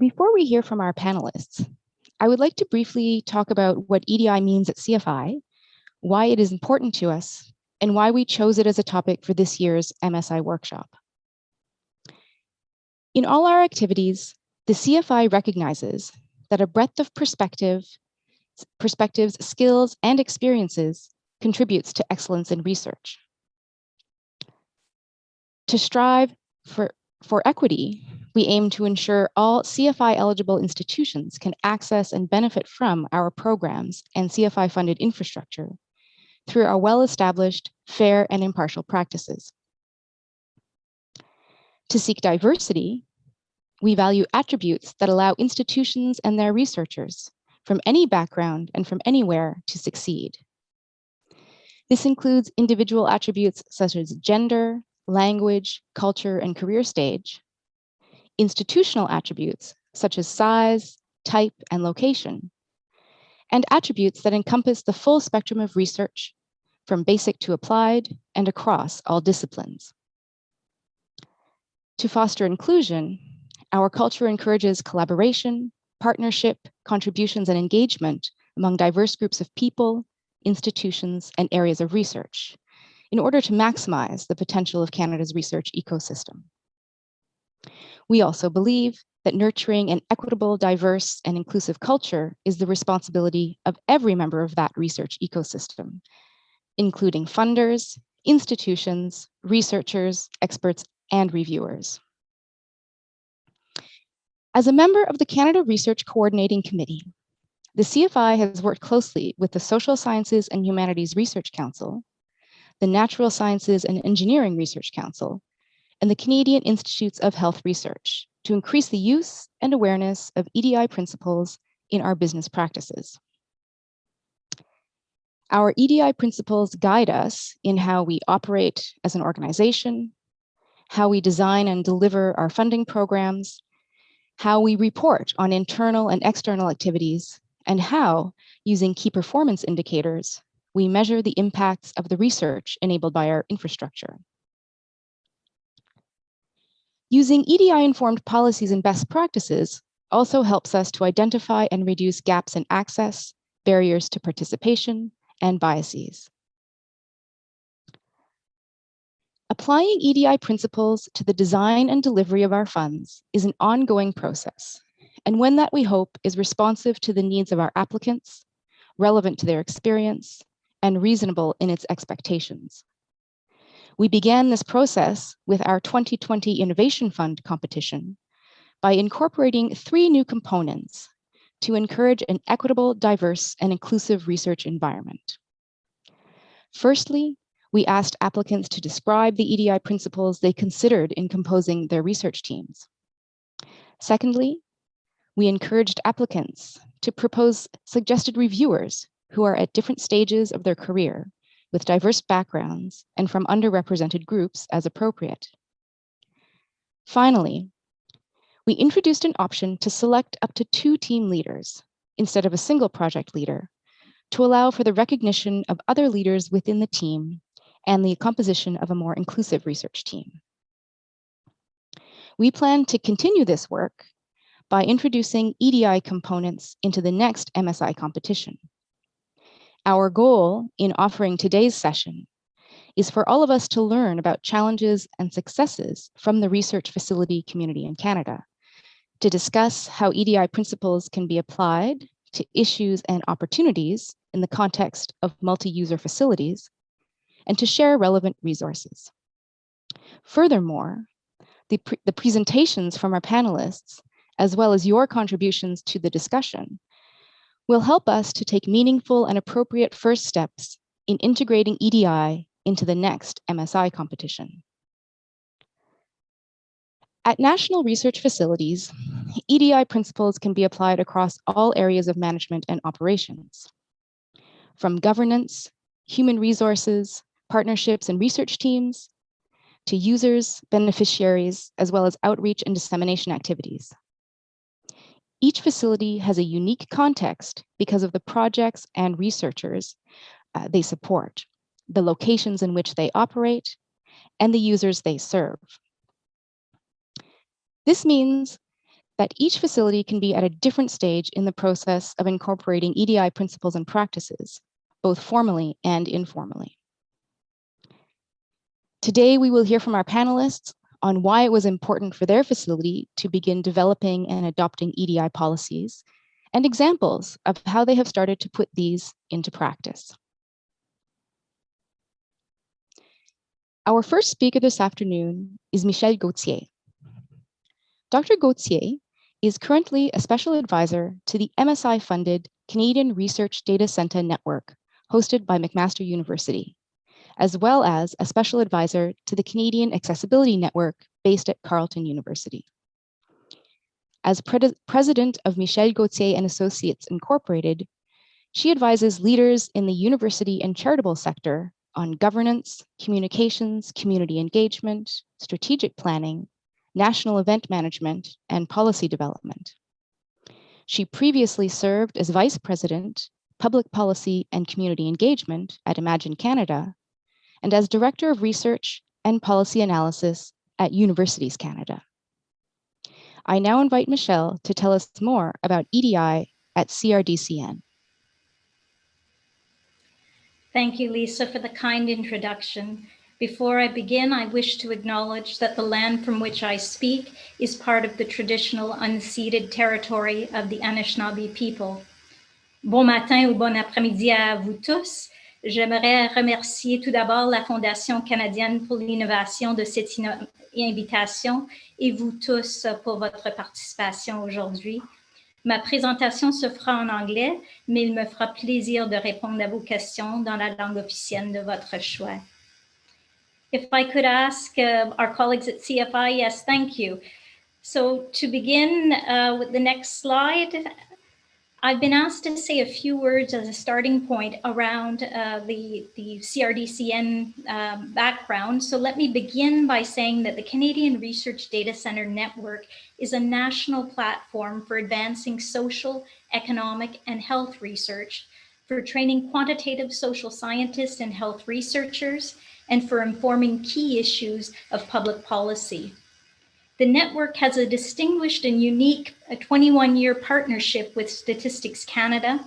before we hear from our panelists, I would like to briefly talk about what EDI means at CFI, why it is important to us, and why we chose it as a topic for this year's MSI workshop. In all our activities, the CFI recognizes that a breadth of perspectives, skills, and experiences contributes to excellence in research. To strive for equity, we aim to ensure all CFI-eligible institutions can access and benefit from our programs and CFI-funded infrastructure through our well-established, fair, and impartial practices. To seek diversity, we value attributes that allow institutions and their researchers from any background and from anywhere to succeed. This includes individual attributes such as gender, language, culture, and career stage, institutional attributes such as size, type, and location, and attributes that encompass the full spectrum of research, from basic to applied and across all disciplines. To foster inclusion, our culture encourages collaboration, partnership, contributions, and engagement among diverse groups of people, institutions, and areas of research in order to maximize the potential of Canada's research ecosystem. We also believe that nurturing an equitable, diverse, and inclusive culture is the responsibility of every member of that research ecosystem, including funders, institutions, researchers, experts, and reviewers. As a member of the Canada Research Coordinating Committee, the CFI has worked closely with the Social Sciences and Humanities Research Council, the Natural Sciences and Engineering Research Council, and the Canadian Institutes of Health Research to increase the use and awareness of EDI principles in our business practices. Our EDI principles guide us in how we operate as an organization, how we design and deliver our funding programs, how we report on internal and external activities, and how, using key performance indicators, we measure the impacts of the research enabled by our infrastructure. Using EDI-informed policies and best practices also helps us to identify and reduce gaps in access, barriers to participation, and biases. Applying EDI principles to the design and delivery of our funds is an ongoing process, and one that we hope is responsive to the needs of our applicants, relevant to their experience, and reasonable in its expectations. We began this process with our 2020 Innovation Fund competition by incorporating 3 new components to encourage an equitable, diverse, and inclusive research environment. Firstly, we asked applicants to describe the EDI principles they considered in composing their research teams. Secondly, we encouraged applicants to propose suggested reviewers who are at different stages of their career with diverse backgrounds and from underrepresented groups as appropriate. Finally, we introduced an option to select up to 2 team leaders instead of a single project leader to allow for the recognition of other leaders within the team and the composition of a more inclusive research team. We plan to continue this work by introducing EDI components into the next MSI competition. Our goal in offering today's session is for all of us to learn about challenges and successes from the research facility community in Canada, to discuss how EDI principles can be applied to issues and opportunities in the context of multi-user facilities, and to share relevant resources. Furthermore, the presentations from our panelists, as well as your contributions to the discussion, will help us to take meaningful and appropriate first steps in integrating EDI into the next MSI competition. At national research facilities, EDI principles can be applied across all areas of management and operations, from governance, human resources, partnerships and research teams, to users, beneficiaries, as well as outreach and dissemination activities. Each facility has a unique context because of the projects and researchers they support, the locations in which they operate, and the users they serve. This means that each facility can be at a different stage in the process of incorporating EDI principles and practices, both formally and informally. Today, we will hear from our panelists on why it was important for their facility to begin developing and adopting EDI policies, and examples of how they have started to put these into practice. Our first speaker this afternoon is Michel Gauthier. Dr. Gauthier is currently a special advisor to the MSI-funded Canadian Research Data Centre Network, hosted by McMaster University, as well as a special advisor to the Canadian Accessibility Network based at Carleton University. As president of Michel Gauthier and Associates Incorporated, she advises leaders in the university and charitable sector on governance, communications, community engagement, strategic planning, national event management, and policy development. She previously served as vice president, public policy and community engagement at Imagine Canada, and as director of research and policy analysis at Universities Canada. I now invite Michelle to tell us more about EDI at CRDCN. Thank you, Lisa, for the kind introduction. Before I begin, I wish to acknowledge that the land from which I speak is part of the traditional unceded territory of the Anishinaabe people. Bon matin ou bon après-midi à vous tous. J'aimerais remercier tout d'abord la Fondation canadienne pour l'innovation de cette invitation et vous tous pour votre participation aujourd'hui. Ma présentation se fera en anglais, mais il me fera plaisir de répondre à vos questions dans la langue officielle de votre choix. If I could ask our colleagues at CFI, yes, thank you. So to begin with the next slide, I've been asked to say a few words as a starting point around the CRDCN background. So let me begin by saying that the Canadian Research Data Centre Network is a national platform for advancing social, economic, and health research, for training quantitative social scientists and health researchers, and for informing key issues of public policy. The network has a distinguished and unique 21-year partnership with Statistics Canada.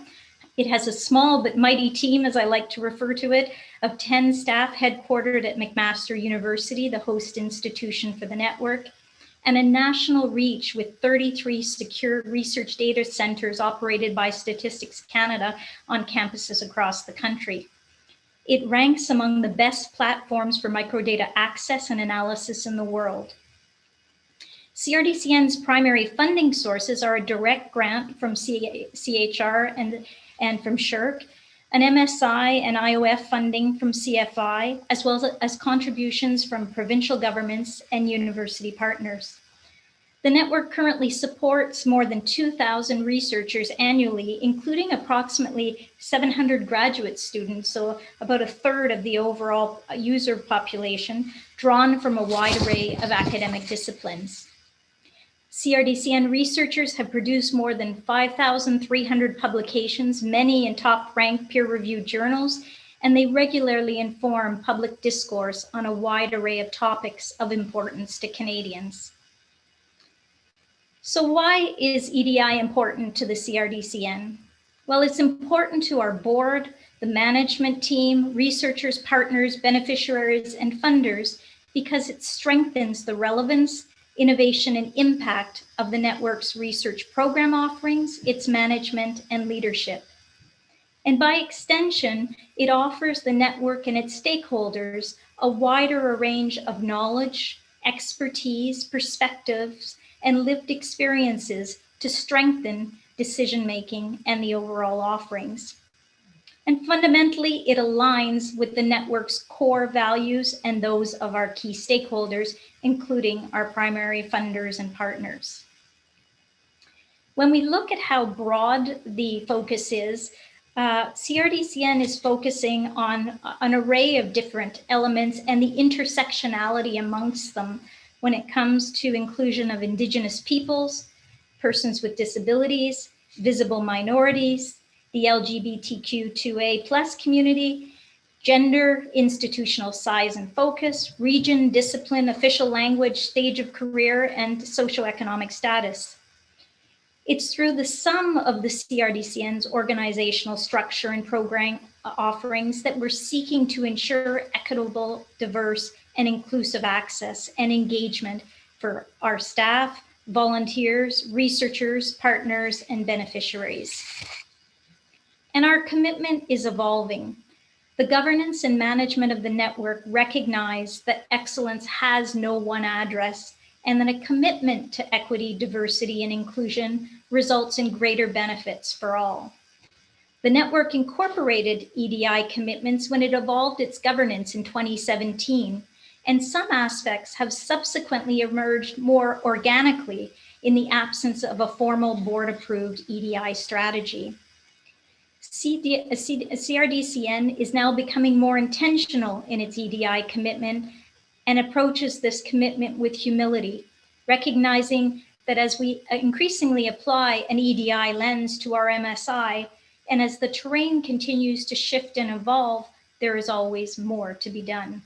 It has a small but mighty team, as I like to refer to it, of 10 staff headquartered at McMaster University, the host institution for the network, and a national reach with 33 secure research data centers operated by Statistics Canada on campuses across the country. It ranks among the best platforms for microdata access and analysis in the world. CRDCN's primary funding sources are a direct grant from CHR and from SSHRC, an MSI and IOF funding from CFI, as well as contributions from provincial governments and university partners. The network currently supports more than 2,000 researchers annually, including approximately 700 graduate students, so about a third of the overall user population, drawn from a wide array of academic disciplines. CRDCN researchers have produced more than 5,300 publications, many in top-ranked peer-reviewed journals, and they regularly inform public discourse on a wide array of topics of importance to Canadians. So why is EDI important to the CRDCN? Well, it's important to our board, the management team, researchers, partners, beneficiaries, and funders because it strengthens the relevance, innovation, and impact of the network's research program offerings, its management, and leadership. And by extension, it offers the network and its stakeholders a wider range of knowledge, expertise, perspectives, and lived experiences to strengthen decision-making and the overall offerings. And fundamentally, it aligns with the network's core values and those of our key stakeholders, including our primary funders and partners. When we look at how broad the focus is, CRDCN is focusing on an array of different elements and the intersectionality amongst them when it comes to inclusion of Indigenous peoples, persons with disabilities, visible minorities, the LGBTQ2A+ community, gender, institutional size and focus, region, discipline, official language, stage of career, and socioeconomic status. It's through the sum of the CRDCN's organizational structure and program offerings that we're seeking to ensure equitable, diverse, and inclusive access and engagement for our staff, volunteers, researchers, partners, and beneficiaries. And our commitment is evolving. The governance and management of the network recognize that excellence has no one address, and that a commitment to equity, diversity, and inclusion results in greater benefits for all. The network incorporated EDI commitments when it evolved its governance in 2017, and some aspects have subsequently emerged more organically in the absence of a formal board-approved EDI strategy. CRDCN is now becoming more intentional in its EDI commitment and approaches this commitment with humility, recognizing that as we increasingly apply an EDI lens to our MSI, and as the terrain continues to shift and evolve, there is always more to be done.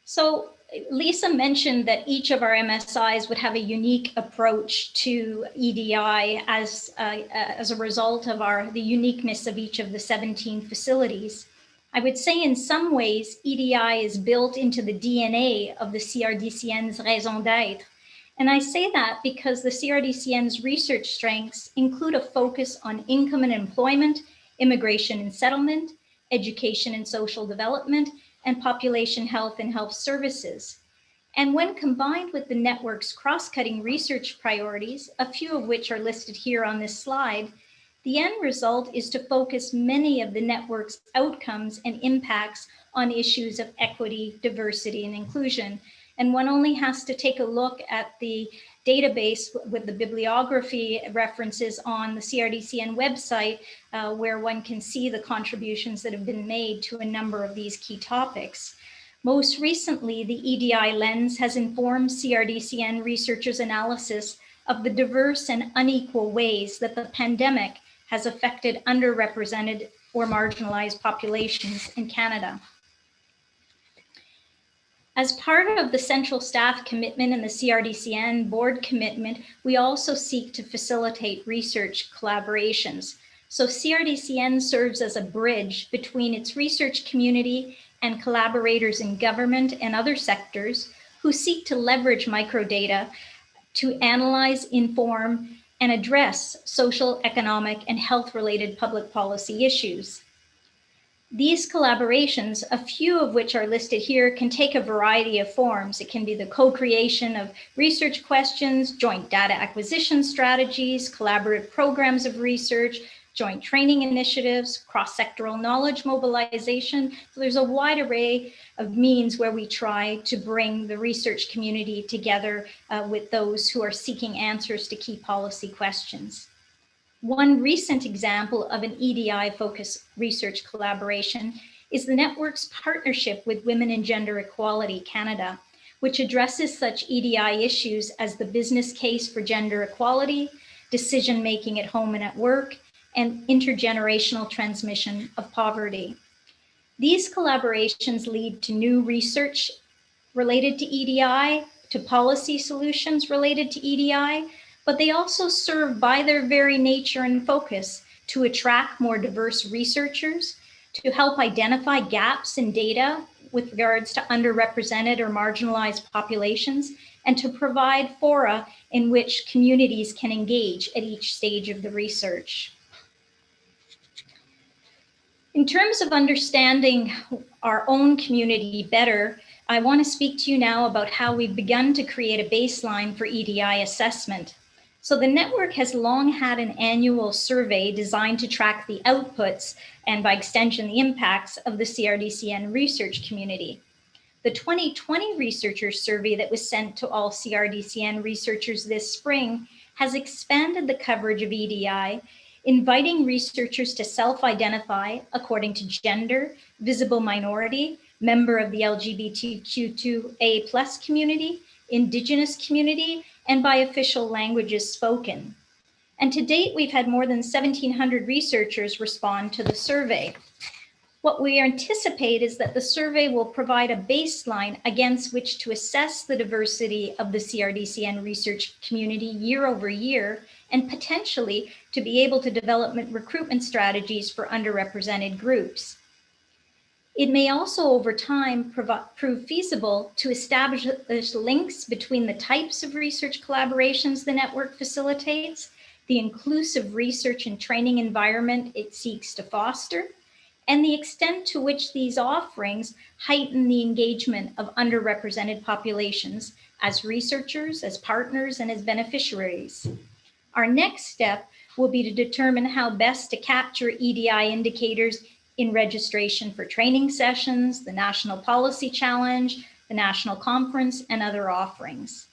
So Lisa mentioned that each of our MSIs would have a unique approach to EDI as a result of the uniqueness of each of the 17 facilities. I would say in some ways, EDI is built into the DNA of the CRDCN's raison d'être. And I say that because the CRDCN's research strengths include a focus on income and employment, immigration and settlement, education and social development, and population health and health services. And when combined with the network's cross-cutting research priorities, a few of which are listed here on this slide, the end result is to focus many of the network's outcomes and impacts on issues of equity, diversity, and inclusion. And one only has to take a look at the database with the bibliography references on the CRDCN website, where one can see the contributions that have been made to a number of these key topics. Most recently, the EDI lens has informed CRDCN researchers' analysis of the diverse and unequal ways that the pandemic has affected underrepresented or marginalized populations in Canada. As part of the central staff commitment and the CRDCN board commitment, we also seek to facilitate research collaborations. So CRDCN serves as a bridge between its research community and collaborators in government and other sectors who seek to leverage microdata to analyze, inform, and address social, economic, and health-related public policy issues. These collaborations, a few of which are listed here, can take a variety of forms. It can be the co-creation of research questions, joint data acquisition strategies, collaborative programs of research, joint training initiatives, cross-sectoral knowledge mobilization. So there's a wide array of means where we try to bring the research community together with those who are seeking answers to key policy questions. One recent example of an EDI-focused research collaboration is the network's partnership with Women and Gender Equality Canada, which addresses such EDI issues as the business case for gender equality, decision-making at home and at work, and intergenerational transmission of poverty. These collaborations lead to new research related to EDI, to policy solutions related to EDI, but they also serve by their very nature and focus to attract more diverse researchers, to help identify gaps in data with regards to underrepresented or marginalized populations, and to provide fora in which communities can engage at each stage of the research. In terms of understanding our own community better, I want to speak to you now about how we've begun to create a baseline for EDI assessment. So the network has long had an annual survey designed to track the outputs and by extension, the impacts of the CRDCN research community. The 2020 researchers survey that was sent to all CRDCN researchers this spring has expanded the coverage of EDI, inviting researchers to self-identify according to gender, visible minority, member of the LGBTQ2A+ community, Indigenous community, and by official languages spoken. And to date, we've had more than 1,700 researchers respond to the survey. What we anticipate is that the survey will provide a baseline against which to assess the diversity of the CRDCN research community year over year, and potentially to be able to develop recruitment strategies for underrepresented groups. It may also over time prove feasible to establish links between the types of research collaborations the network facilitates, the inclusive research and training environment it seeks to foster, and the extent to which these offerings heighten the engagement of underrepresented populations as researchers, as partners, and as beneficiaries. Our next step will be to determine how best to capture EDI indicators in registration for training sessions, the National Policy Challenge, the National Conference, and other offerings.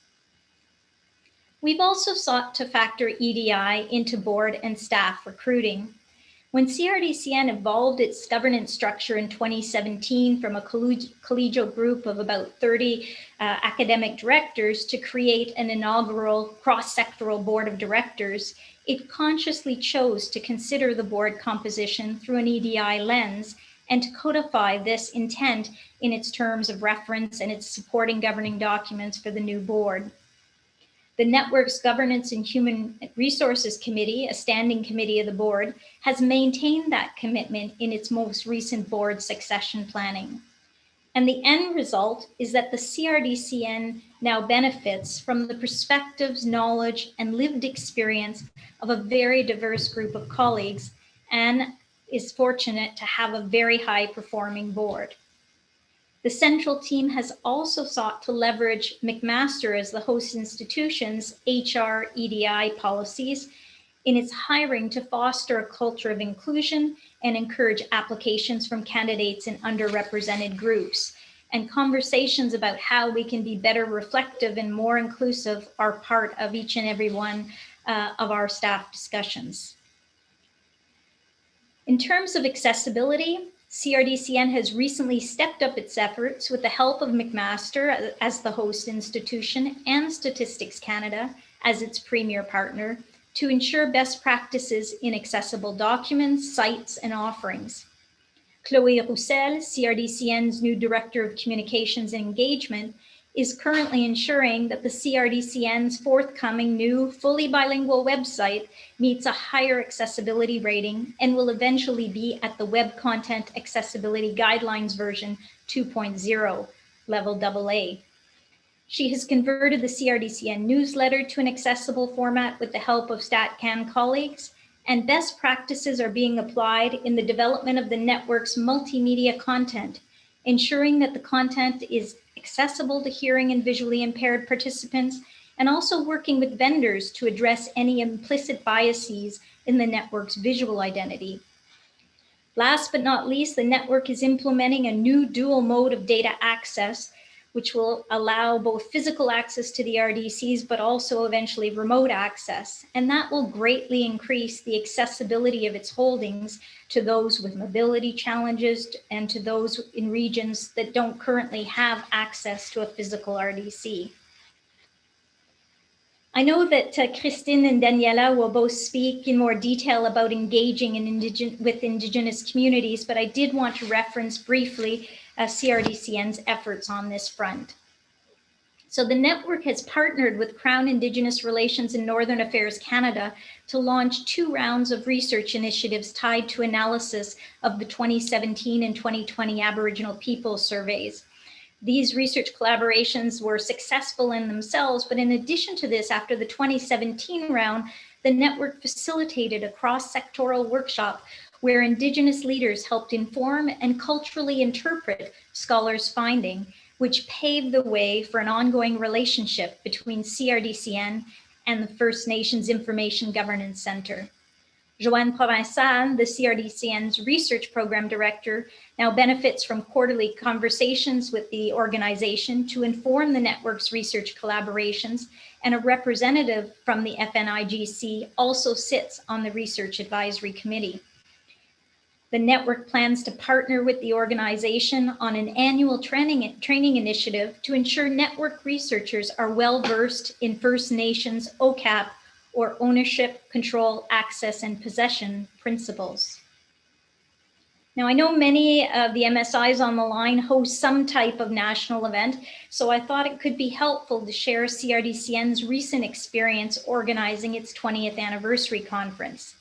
We've also sought to factor EDI into board and staff recruiting. When CRDCN evolved its governance structure in 2017 from a collegial group of about 30 academic directors to create an inaugural cross-sectoral board of directors, it consciously chose to consider the board composition through an EDI lens and to codify this intent in its terms of reference and its supporting governing documents for the new board. The network's Governance and Human Resources Committee, a standing committee of the board, has maintained that commitment in its most recent board succession planning. And the end result is that the CRDCN now benefits from the perspectives, knowledge, and lived experience of a very diverse group of colleagues and is fortunate to have a very high-performing board. The central team has also sought to leverage McMaster as the host institution's HR EDI policies in its hiring to foster a culture of inclusion and encourage applications from candidates in underrepresented groups. And conversations about how we can be better reflective and more inclusive are part of each and every one of our staff discussions. In terms of accessibility, CRDCN has recently stepped up its efforts with the help of McMaster as the host institution and Statistics Canada as its premier partner to ensure best practices in accessible documents, sites, and offerings. Chloé Roussel, CRDCN's new Director of Communications and Engagement, is currently ensuring that the CRDCN's forthcoming new fully bilingual website meets a higher accessibility rating and will eventually be at the Web Content Accessibility Guidelines version 2.0, level AA. She has converted the CRDCN newsletter to an accessible format with the help of StatCan colleagues, and best practices are being applied in the development of the network's multimedia content, ensuring that the content is accessible to hearing and visually impaired participants, and also working with vendors to address any implicit biases in the network's visual identity. Last but not least, the network is implementing a new dual mode of data access, which will allow both physical access to the RDCs, but also eventually remote access. And that will greatly increase the accessibility of its holdings to those with mobility challenges and to those in regions that don't currently have access to a physical RDC. I know that Christine and Daniela will both speak in more detail about engaging with Indigenous communities, but I did want to reference briefly CRDCN's efforts on this front. So the network has partnered with Crown Indigenous Relations and Northern Affairs Canada to launch 2 rounds of research initiatives tied to analysis of the 2017 and 2020 Aboriginal Peoples surveys. These research collaborations were successful in themselves, but in addition to this, after the 2017 round, the network facilitated a cross-sectoral workshop where Indigenous leaders helped inform and culturally interpret scholars' finding, which paved the way for an ongoing relationship between CRDCN and the First Nations Information Governance Center. Joanne Provençal, the CRDCN's research program director, now benefits from quarterly conversations with the organization to inform the network's research collaborations, and a representative from the FNIGC also sits on the Research Advisory Committee. The network plans to partner with the organization on an annual training initiative to ensure network researchers are well-versed in First Nations OCAP, or ownership, control, access, and possession principles. Now, I know many of the MSIs on the line host some type of national event, so I thought it could be helpful to share CRDCN's recent experience organizing its 20th anniversary conference.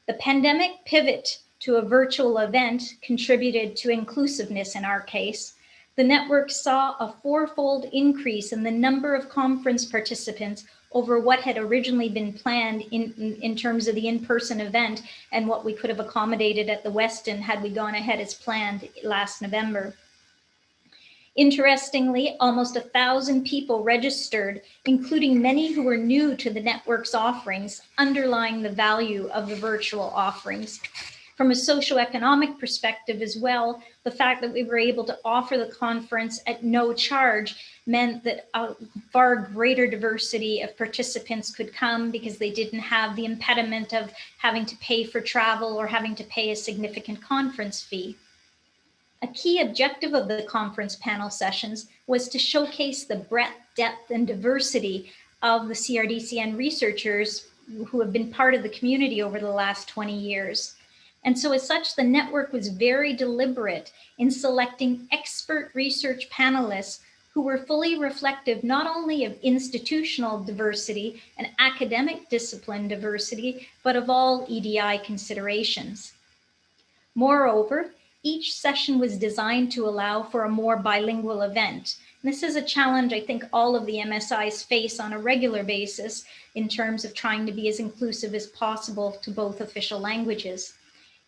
The pandemic pivot to a virtual event contributed to inclusiveness in our case. The network saw a fourfold increase in the number of conference participants over what had originally been planned in terms of the in-person event and what we could have accommodated at the Westin had we gone ahead as planned last November. Interestingly, almost 1,000 people registered, including many who were new to the network's offerings, underlying the value of the virtual offerings. From a socioeconomic perspective as well, the fact that we were able to offer the conference at no charge meant that a far greater diversity of participants could come because they didn't have the impediment of having to pay for travel or having to pay a significant conference fee. A key objective of the conference panel sessions was to showcase the breadth, depth, and diversity of the CRDCN researchers who have been part of the community over the last 20 years. And so as such, the network was very deliberate in selecting expert research panelists who were fully reflective not only of institutional diversity and academic discipline diversity, but of all EDI considerations. Moreover, each session was designed to allow for a more bilingual event. And this is a challenge I think all of the MSIs face on a regular basis in terms of trying to be as inclusive as possible to both official languages.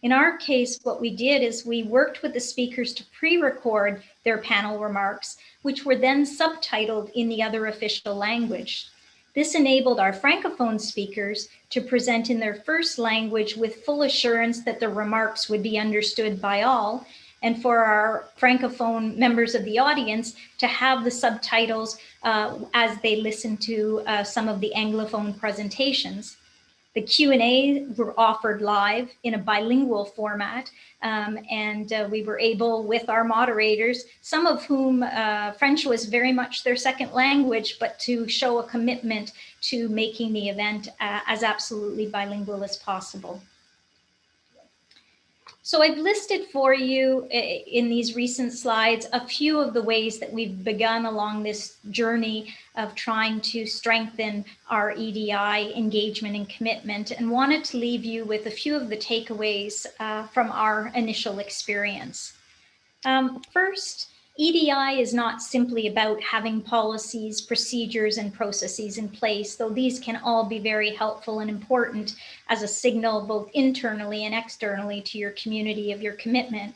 In our case, what we did is we worked with the speakers to pre-record their panel remarks, which were then subtitled in the other official language. This enabled our Francophone speakers to present in their first language with full assurance that their remarks would be understood by all, and for our Francophone members of the audience to have the subtitles as they listen to some of the Anglophone presentations. The Q&A were offered live in a bilingual format, and we were able, with our moderators, some of whom French was very much their second language, but to show a commitment to making the event as absolutely bilingual as possible. So I've listed for you in these recent slides a few of the ways that we've begun along this journey of trying to strengthen our EDI engagement and commitment, and wanted to leave you with a few of the takeaways from our initial experience. First, EDI is not simply about having policies, procedures, and processes in place, though these can all be very helpful and important as a signal both internally and externally to your community of your commitment.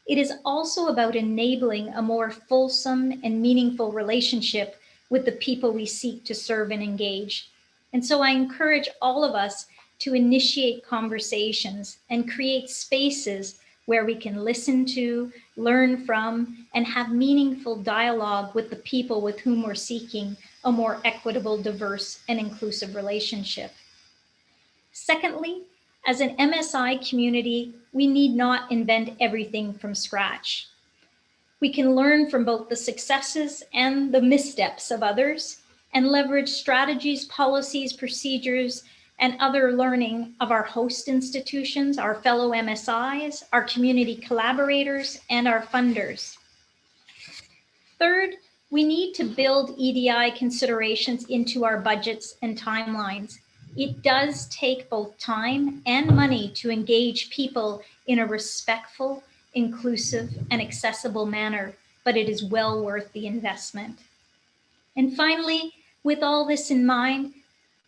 It is also about enabling a more fulsome and meaningful relationship with the people we seek to serve and engage. And so I encourage all of us to initiate conversations and create spaces where we can listen to, learn from, and have meaningful dialogue with the people with whom we're seeking a more equitable, diverse, and inclusive relationship. Secondly, as an MSI community, we need not invent everything from scratch. We can learn from both the successes and the missteps of others and leverage strategies, policies, procedures, and other learning of our host institutions, our fellow MSIs, our community collaborators, and our funders. Third, we need to build EDI considerations into our budgets and timelines. It does take both time and money to engage people in a respectful, inclusive, and accessible manner, but it is well worth the investment. And finally, with all this in mind,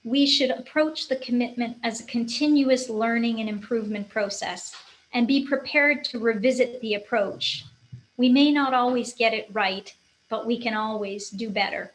we should approach the commitment as a continuous learning and improvement process and be prepared to revisit the approach. We may not always get it right, but we can always do better.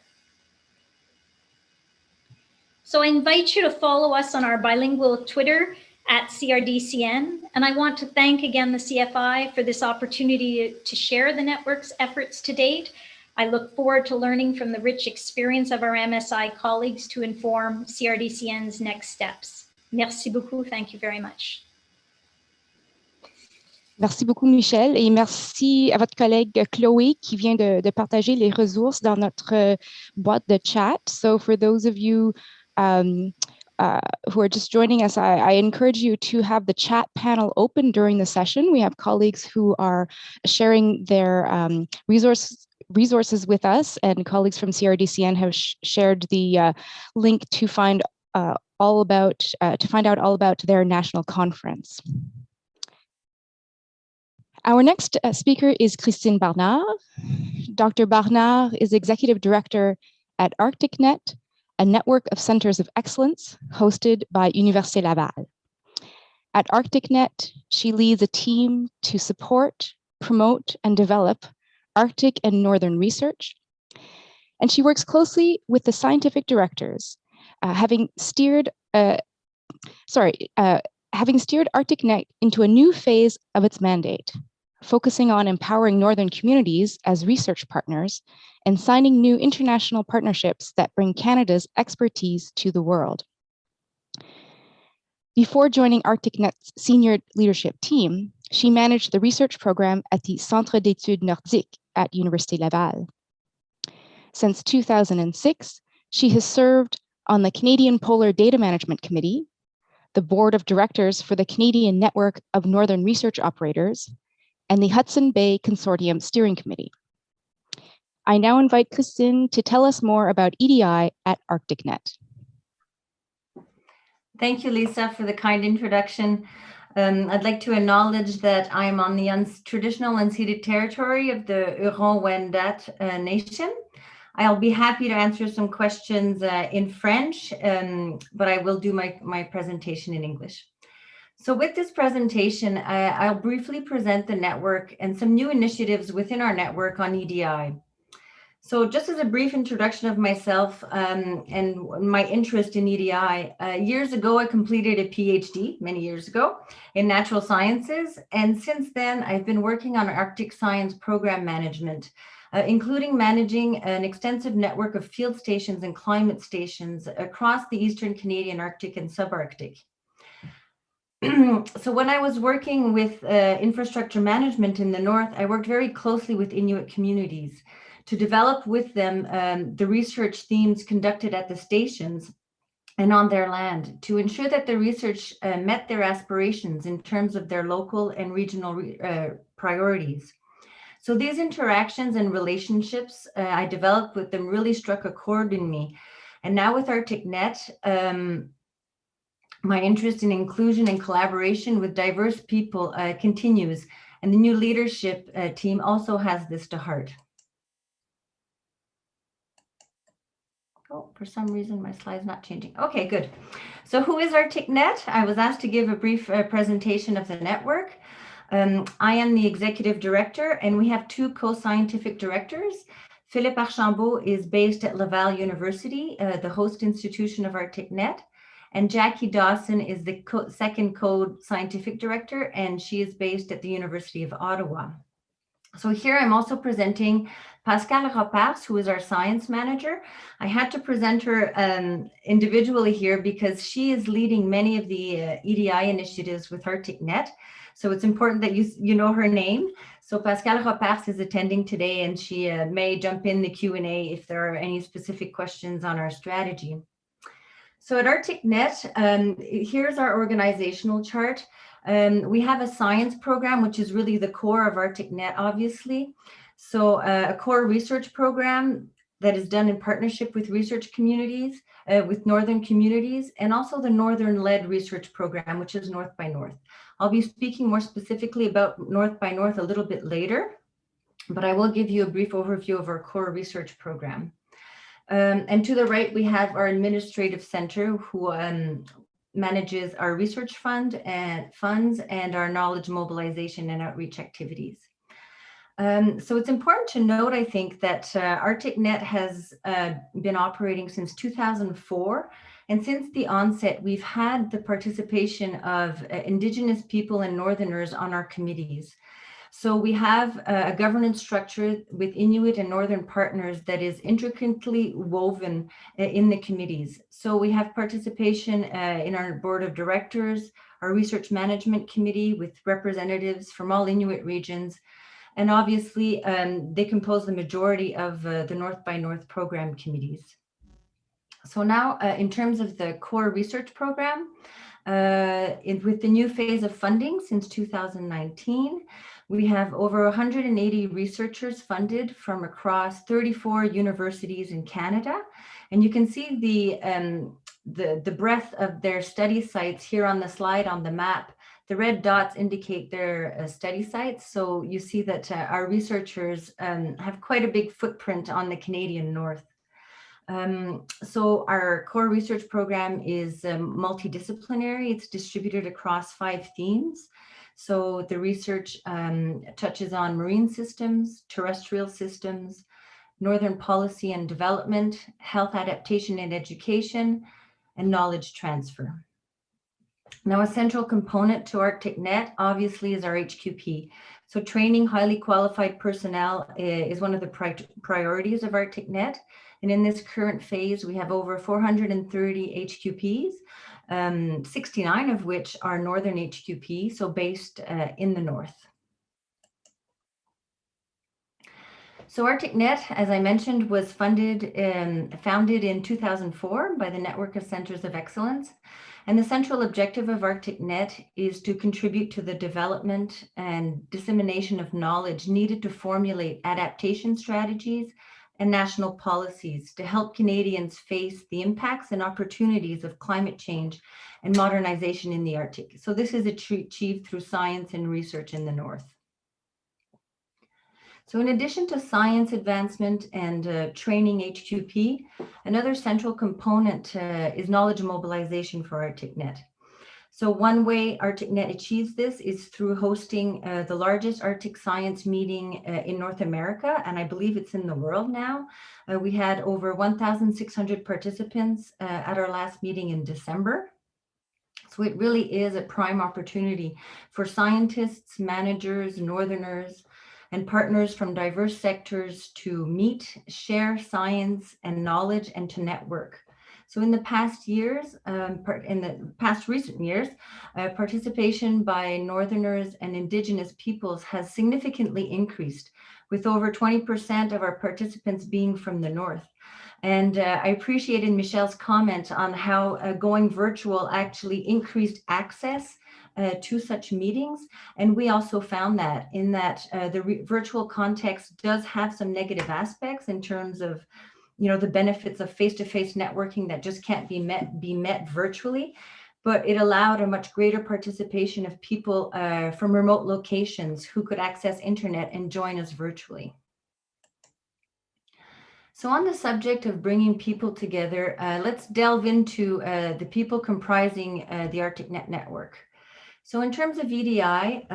So I invite you to follow us on our bilingual Twitter at CRDCN. And I want to thank again the CFI for this opportunity to share the network's efforts to date. I look forward to learning from the rich experience of our MSI colleagues to inform CRDCN's next steps. Merci beaucoup. Thank you very much. Merci beaucoup, Michel, et merci à votre collègue Chloé qui vient de partager les ressources dans notre boîte de chat. So for those of you who are just joining us, I encourage you to have the chat panel open during the session. We have colleagues who are sharing their resources with us, and colleagues from CRDCN have shared the link to find out all about their national conference. Our next speaker is Christine Barnard. Dr. Barnard is Executive Director at ArcticNet, a network of centers of excellence hosted by Université Laval. At ArcticNet, she leads a team to support, promote, and develop Arctic and Northern research. And she works closely with the scientific directors, having steered ArcticNet into a new phase of its mandate, focusing on empowering Northern communities as research partners and signing new international partnerships that bring Canada's expertise to the world. Before joining ArcticNet's senior leadership team, she managed the research program at the Centre d'études nordiques at Université Laval. Since 2006, she has served on the Canadian Polar Data Management Committee, the board of directors for the Canadian Network of Northern Research Operators, and the Hudson Bay Consortium Steering Committee. I now invite Christine to tell us more about EDI at ArcticNet. Thank you, Lisa, for the kind introduction. I'd like to acknowledge that I'm on the traditional unceded territory of the Huron-Wendat Nation. I'll be happy to answer some questions in French, but I will do my presentation in English. So with this presentation, I'll briefly present the network and some new initiatives within our network on EDI. So just as a brief introduction of myself and my interest in EDI, years ago, I completed a PhD many years ago in natural sciences. And since then, I've been working on Arctic science program management, including managing an extensive network of field stations and climate stations across the Eastern Canadian Arctic and subarctic. So when I was working with infrastructure management in the north, I worked very closely with Inuit communities to develop with them the research themes conducted at the stations and on their land to ensure that the research met their aspirations in terms of their local and regional priorities. So these interactions and relationships I developed with them really struck a chord in me. And now with ArcticNet, my interest in inclusion and collaboration with diverse people continues, and the new leadership team also has this to heart. Oh, for some reason, my slide's not changing. Okay, good. So who is ArcticNet? I was asked to give a brief presentation of the network. I am the executive director, and we have two co-scientific directors. Philippe Archambault is based at Laval University, the host institution of ArcticNet. And Jackie Dawson is the second co-scientific director, and she is based at the University of Ottawa. So here I'm also presenting Pascale Ropars, who is our science manager. I had to present her individually here because she is leading many of the EDI initiatives with ArcticNet. So it's important that you know her name. So Pascale Ropars is attending today, and she may jump in the Q&A if there are any specific questions on our strategy. So at ArcticNet, here's our organizational chart. We have a science program, which is really the core of ArcticNet, obviously. So a core research program that is done in partnership with research communities, with Northern communities, and also the Northern-led research program, which is North by North. I'll be speaking more specifically about North by North a little bit later, but I will give you a brief overview of our core research program. And to the right, we have our administrative center who manages our research funds and our knowledge mobilization and outreach activities. So it's important to note, I think, that ArcticNet has been operating since 2004. And since the onset, we've had the participation of Indigenous people and Northerners on our committees. So we have a governance structure with Inuit and Northern partners that is intricately woven in the committees. So we have participation in our board of directors, our research management committee with representatives from all Inuit regions. And obviously, they compose the majority of the North by North program committees. So now in terms of the core research program, with the new phase of funding since 2019, we have over 180 researchers funded from across 34 universities in Canada. And you can see the breadth of their study sites here on the slide on the map. The red dots indicate their study sites. So you see that our researchers have quite a big footprint on the Canadian North. So our core research program is multidisciplinary. It's distributed across 5 themes. So the research touches on marine systems, terrestrial systems, northern policy and development, health adaptation and education, and knowledge transfer. Now, a central component to ArcticNet obviously is our HQP. So training highly qualified personnel is one of the priorities of ArcticNet. And in this current phase, we have over 430 HQPs, 69 of which are Northern HQP, so based in the North. So ArcticNet, as I mentioned, was founded in 2004 by the Network of Centers of Excellence. And the central objective of ArcticNet is to contribute to the development and dissemination of knowledge needed to formulate adaptation strategies and national policies to help Canadians face the impacts and opportunities of climate change and modernization in the Arctic. So this is achieved through science and research in the North. So in addition to science advancement and training HQP, another central component is knowledge mobilization for ArcticNet. So one way ArcticNet achieves this is through hosting the largest Arctic science meeting in North America, and I believe it's in the world now. We had over 1,600 participants at our last meeting in December. So it really is a prime opportunity for scientists, managers, northerners, and partners from diverse sectors to meet, share science and knowledge, and to network. So in the past years, recent years, participation by Northerners and Indigenous peoples has significantly increased, with over 20% of our participants being from the North. And I appreciated Michelle's comment on how going virtual actually increased access to such meetings. And we also found that the virtual context does have some negative aspects in terms of, the benefits of face-to-face networking that just can't be met virtually, but it allowed a much greater participation of people from remote locations who could access internet and join us virtually. So on the subject of bringing people together, let's delve into the people comprising the ArcticNet network. So in terms of EDI,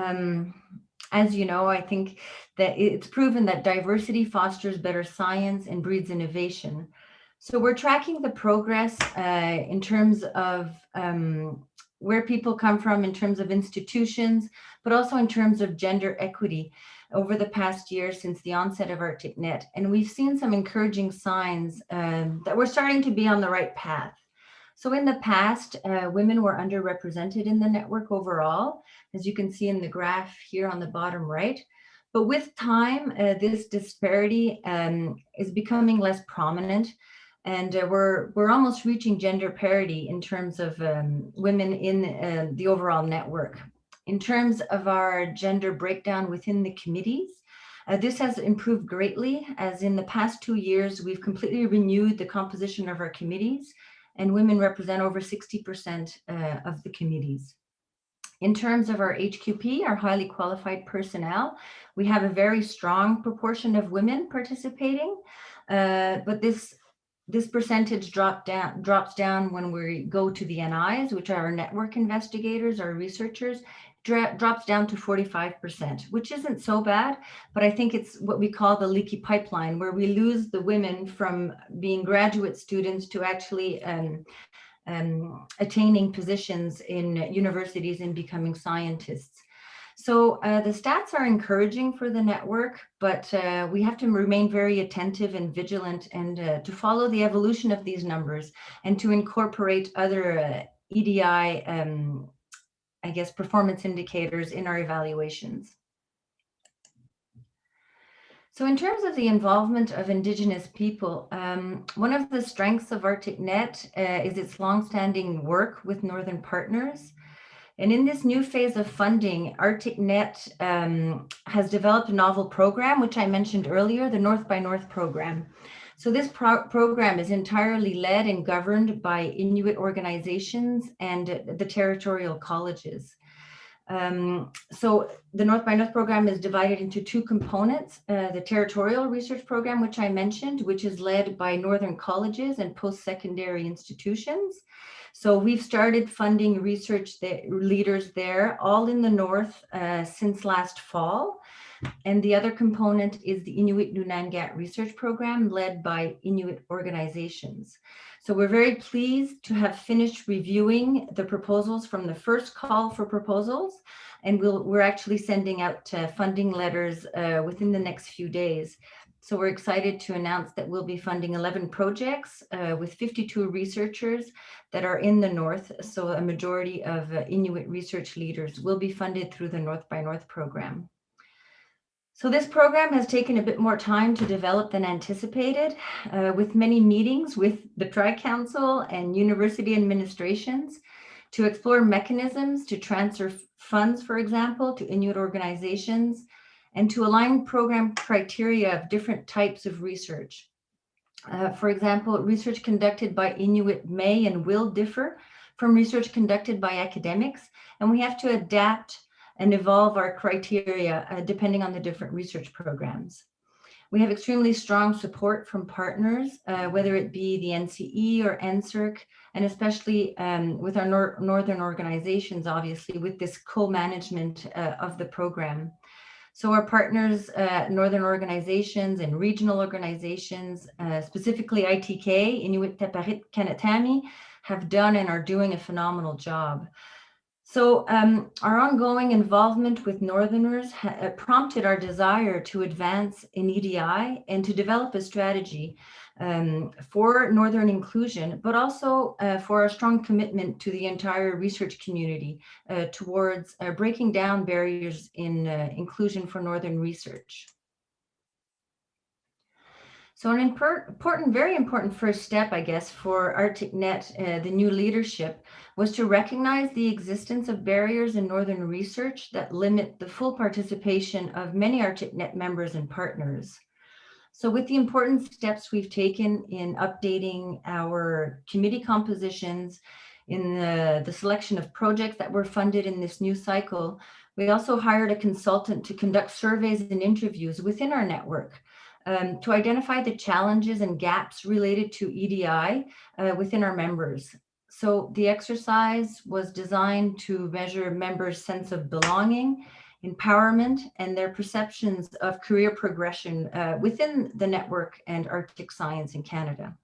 as you know, I think that it's proven that diversity fosters better science and breeds innovation. So we're tracking the progress in terms of where people come from in terms of institutions, but also in terms of gender equity over the past year since the onset of ArcticNet. And we've seen some encouraging signs that we're starting to be on the right path. So in the past, women were underrepresented in the network overall, as you can see in the graph here on the bottom right. But with time, this disparity is becoming less prominent, and we're almost reaching gender parity in terms of women in the overall network. In terms of our gender breakdown within the committees, this has improved greatly, as in the past 2 years, we've completely renewed the composition of our committees, and women represent over 60% of the committees. In terms of our HQP, our highly qualified personnel, we have a very strong proportion of women participating, but this percentage drops down when we go to the NIs, which are our network investigators, our researchers, drops down to 45%, which isn't so bad, but I think it's what we call the leaky pipeline, where we lose the women from being graduate students to actually attaining positions in universities and becoming scientists. So the stats are encouraging for the network, but we have to remain very attentive and vigilant and to follow the evolution of these numbers and to incorporate other EDI performance indicators in our evaluations. So in terms of the involvement of Indigenous people, one of the strengths of ArcticNet is its longstanding work with Northern partners. And in this new phase of funding, ArcticNet has developed a novel program, which I mentioned earlier, the North by North program. So this program is entirely led and governed by Inuit organizations and the territorial colleges. So the North by North program is divided into two components, the territorial research program, which I mentioned, which is led by Northern colleges and post-secondary institutions. So we've started funding research leaders there, all in the North since last fall. And the other component is the Inuit Nunangat research program led by Inuit organizations. So we're very pleased to have finished reviewing the proposals from the first call for proposals, and we're actually sending out funding letters within the next few days. So we're excited to announce that we'll be funding 11 projects with 52 researchers that are in the North. So a majority of Inuit research leaders will be funded through the North by North program. So this program has taken a bit more time to develop than anticipated, with many meetings with the Tri-Council and university administrations to explore mechanisms to transfer funds, for example, to Inuit organizations, and to align program criteria of different types of research. For example, research conducted by Inuit may and will differ from research conducted by academics, and we have to adapt and evolve our criteria depending on the different research programs. We have extremely strong support from partners, whether it be the NCE or NSERC, and especially with our Northern organizations, obviously, with this co-management of the program. So our partners, Northern organizations and regional organizations, specifically ITK, Inuit Teparit Kanatami, have done and are doing a phenomenal job. So our ongoing involvement with Northerners prompted our desire to advance in EDI and to develop a strategy for Northern inclusion, but also for our strong commitment to the entire research community towards breaking down barriers in inclusion for Northern research. So an important, very important first step, I guess, for ArcticNet, the new leadership, was to recognize the existence of barriers in Northern research that limit the full participation of many ArcticNet members and partners. So with the important steps we've taken in updating our committee compositions, in the selection of projects that were funded in this new cycle, we also hired a consultant to conduct surveys and interviews within our network to identify the challenges and gaps related to EDI within our members. So the exercise was designed to measure members' sense of belonging, empowerment, and their perceptions of career progression within the network and Arctic science in Canada.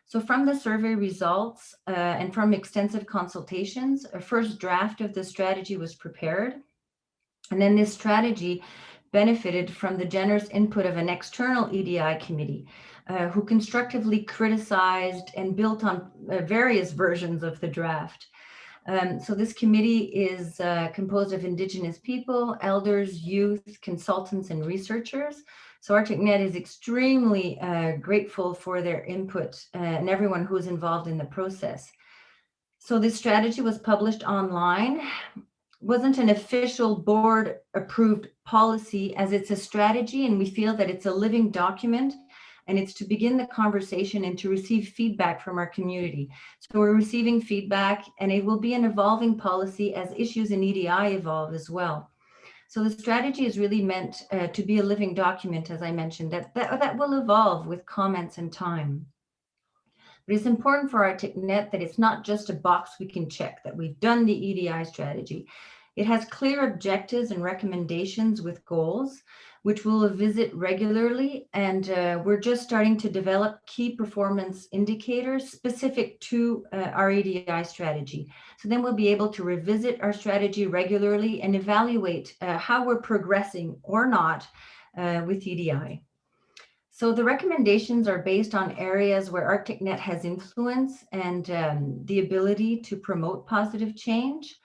So from the survey results and from extensive consultations, a first draft of the strategy was prepared. And then this strategy benefited from the generous input of an external EDI committee who constructively criticized and built on various versions of the draft. So this committee is composed of Indigenous people, elders, youth, consultants, and researchers. So ArcticNet is extremely grateful for their input and everyone who is involved in the process. So this strategy was published online. Wasn't an official board approved policy, as it's a strategy, and we feel that it's a living document, and it's to begin the conversation and to receive feedback from our community. So we're receiving feedback, and it will be an evolving policy as issues in EDI evolve as well. So the strategy is really meant to be a living document, as I mentioned, that will evolve with comments and time. But it's important for ArcticNet that it's not just a box we can check, that we've done the EDI strategy. It has clear objectives and recommendations with goals, which we'll visit regularly. And we're just starting to develop key performance indicators specific to our EDI strategy. So then we'll be able to revisit our strategy regularly and evaluate how we're progressing or not with EDI. So the recommendations are based on areas where ArcticNet has influence and the ability to promote positive change.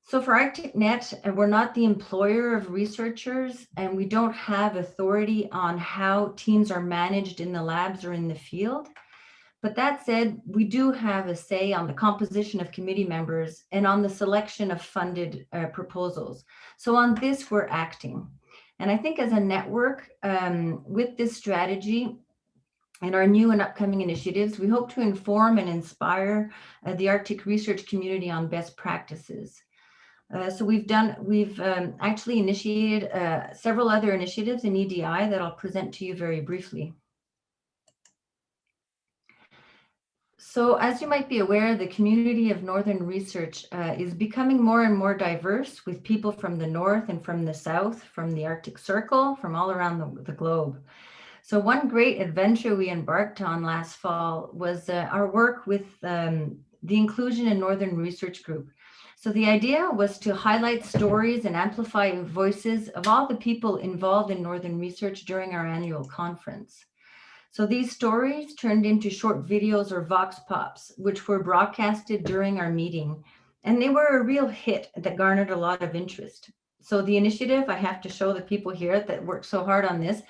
So for ArcticNet, we're not the employer of researchers, and we don't have authority on how teams are managed in the labs or in the field. But that said, we do have a say on the composition of committee members and on the selection of funded proposals. So on this, we're acting. And I think as a network, with this strategy, and our new and upcoming initiatives, we hope to inform and inspire the Arctic research community on best practices. So we've actually initiated several other initiatives in EDI that I'll present to you very briefly. So as you might be aware, the community of Northern research is becoming more and more diverse, with people from the north and from the south, from the Arctic Circle, from all around the globe. So one great adventure we embarked on last fall was our work with the Inclusion in Northern Research Group. So the idea was to highlight stories and amplify voices of all the people involved in Northern research during our annual conference. So these stories turned into short videos or vox pops, which were broadcasted during our meeting, and they were a real hit that garnered a lot of interest. So the initiative, I have to show the people here that worked so hard on this,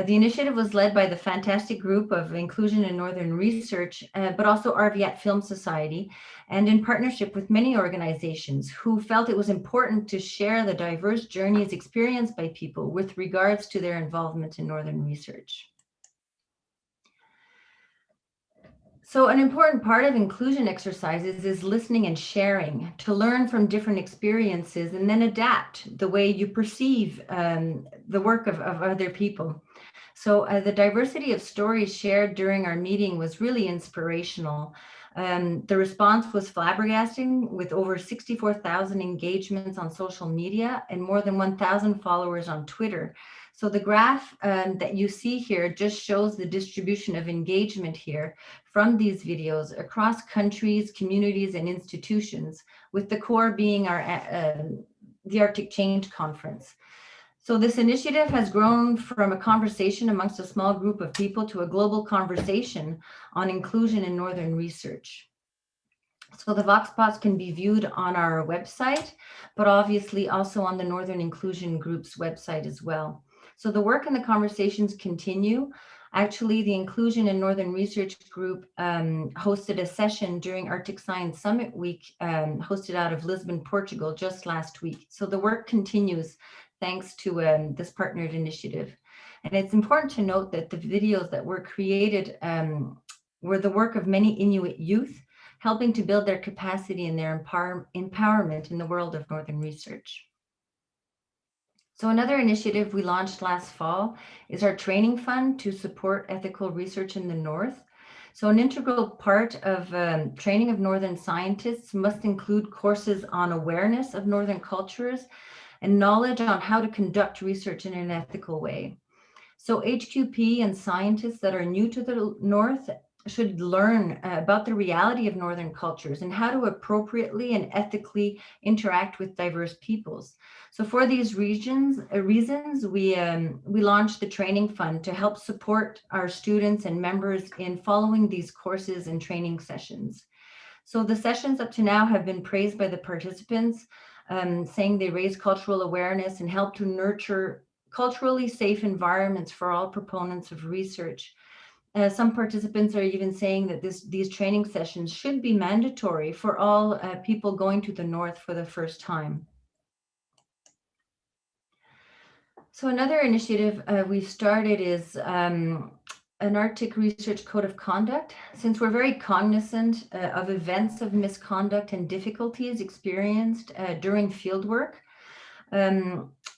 the initiative was led by the fantastic group of Inclusion in Northern Research, but also RVAT Film Society, and in partnership with many organizations who felt it was important to share the diverse journeys experienced by people with regards to their involvement in Northern research. So an important part of inclusion exercises is listening and sharing, to learn from different experiences and then adapt the way you perceive the work of other people. So the diversity of stories shared during our meeting was really inspirational. The response was flabbergasting, with over 64,000 engagements on social media and more than 1,000 followers on Twitter. So the graph that you see here just shows the distribution of engagement here from these videos across countries, communities, and institutions, with the core being the Arctic Change Conference. So this initiative has grown from a conversation amongst a small group of people to a global conversation on inclusion in Northern research. So the Vox Pops can be viewed on our website, but obviously also on the Northern Inclusion Group's website as well. So the work and the conversations continue. Actually, the Inclusion in Northern Research Group hosted a session during Arctic Science Summit Week, hosted out of Lisbon, Portugal, just last week. So the work continues thanks to this partnered initiative. And it's important to note that the videos that were created were the work of many Inuit youth, helping to build their capacity and their empowerment in the world of Northern research. So another initiative we launched last fall is our training fund to support ethical research in the North. So an integral part of training of Northern scientists must include courses on awareness of Northern cultures and knowledge on how to conduct research in an ethical way. So HQP and scientists that are new to the North should learn about the reality of Northern cultures and how to appropriately and ethically interact with diverse peoples. So for these reasons, we launched the training fund to help support our students and members in following these courses and training sessions. So the sessions up to now have been praised by the participants, saying they raise cultural awareness and help to nurture culturally safe environments for all proponents of research. Some participants are even saying that these training sessions should be mandatory for all people going to the North for the first time. So another initiative we've started is an Arctic Research Code of Conduct. Since we're very cognizant of events of misconduct and difficulties experienced during fieldwork,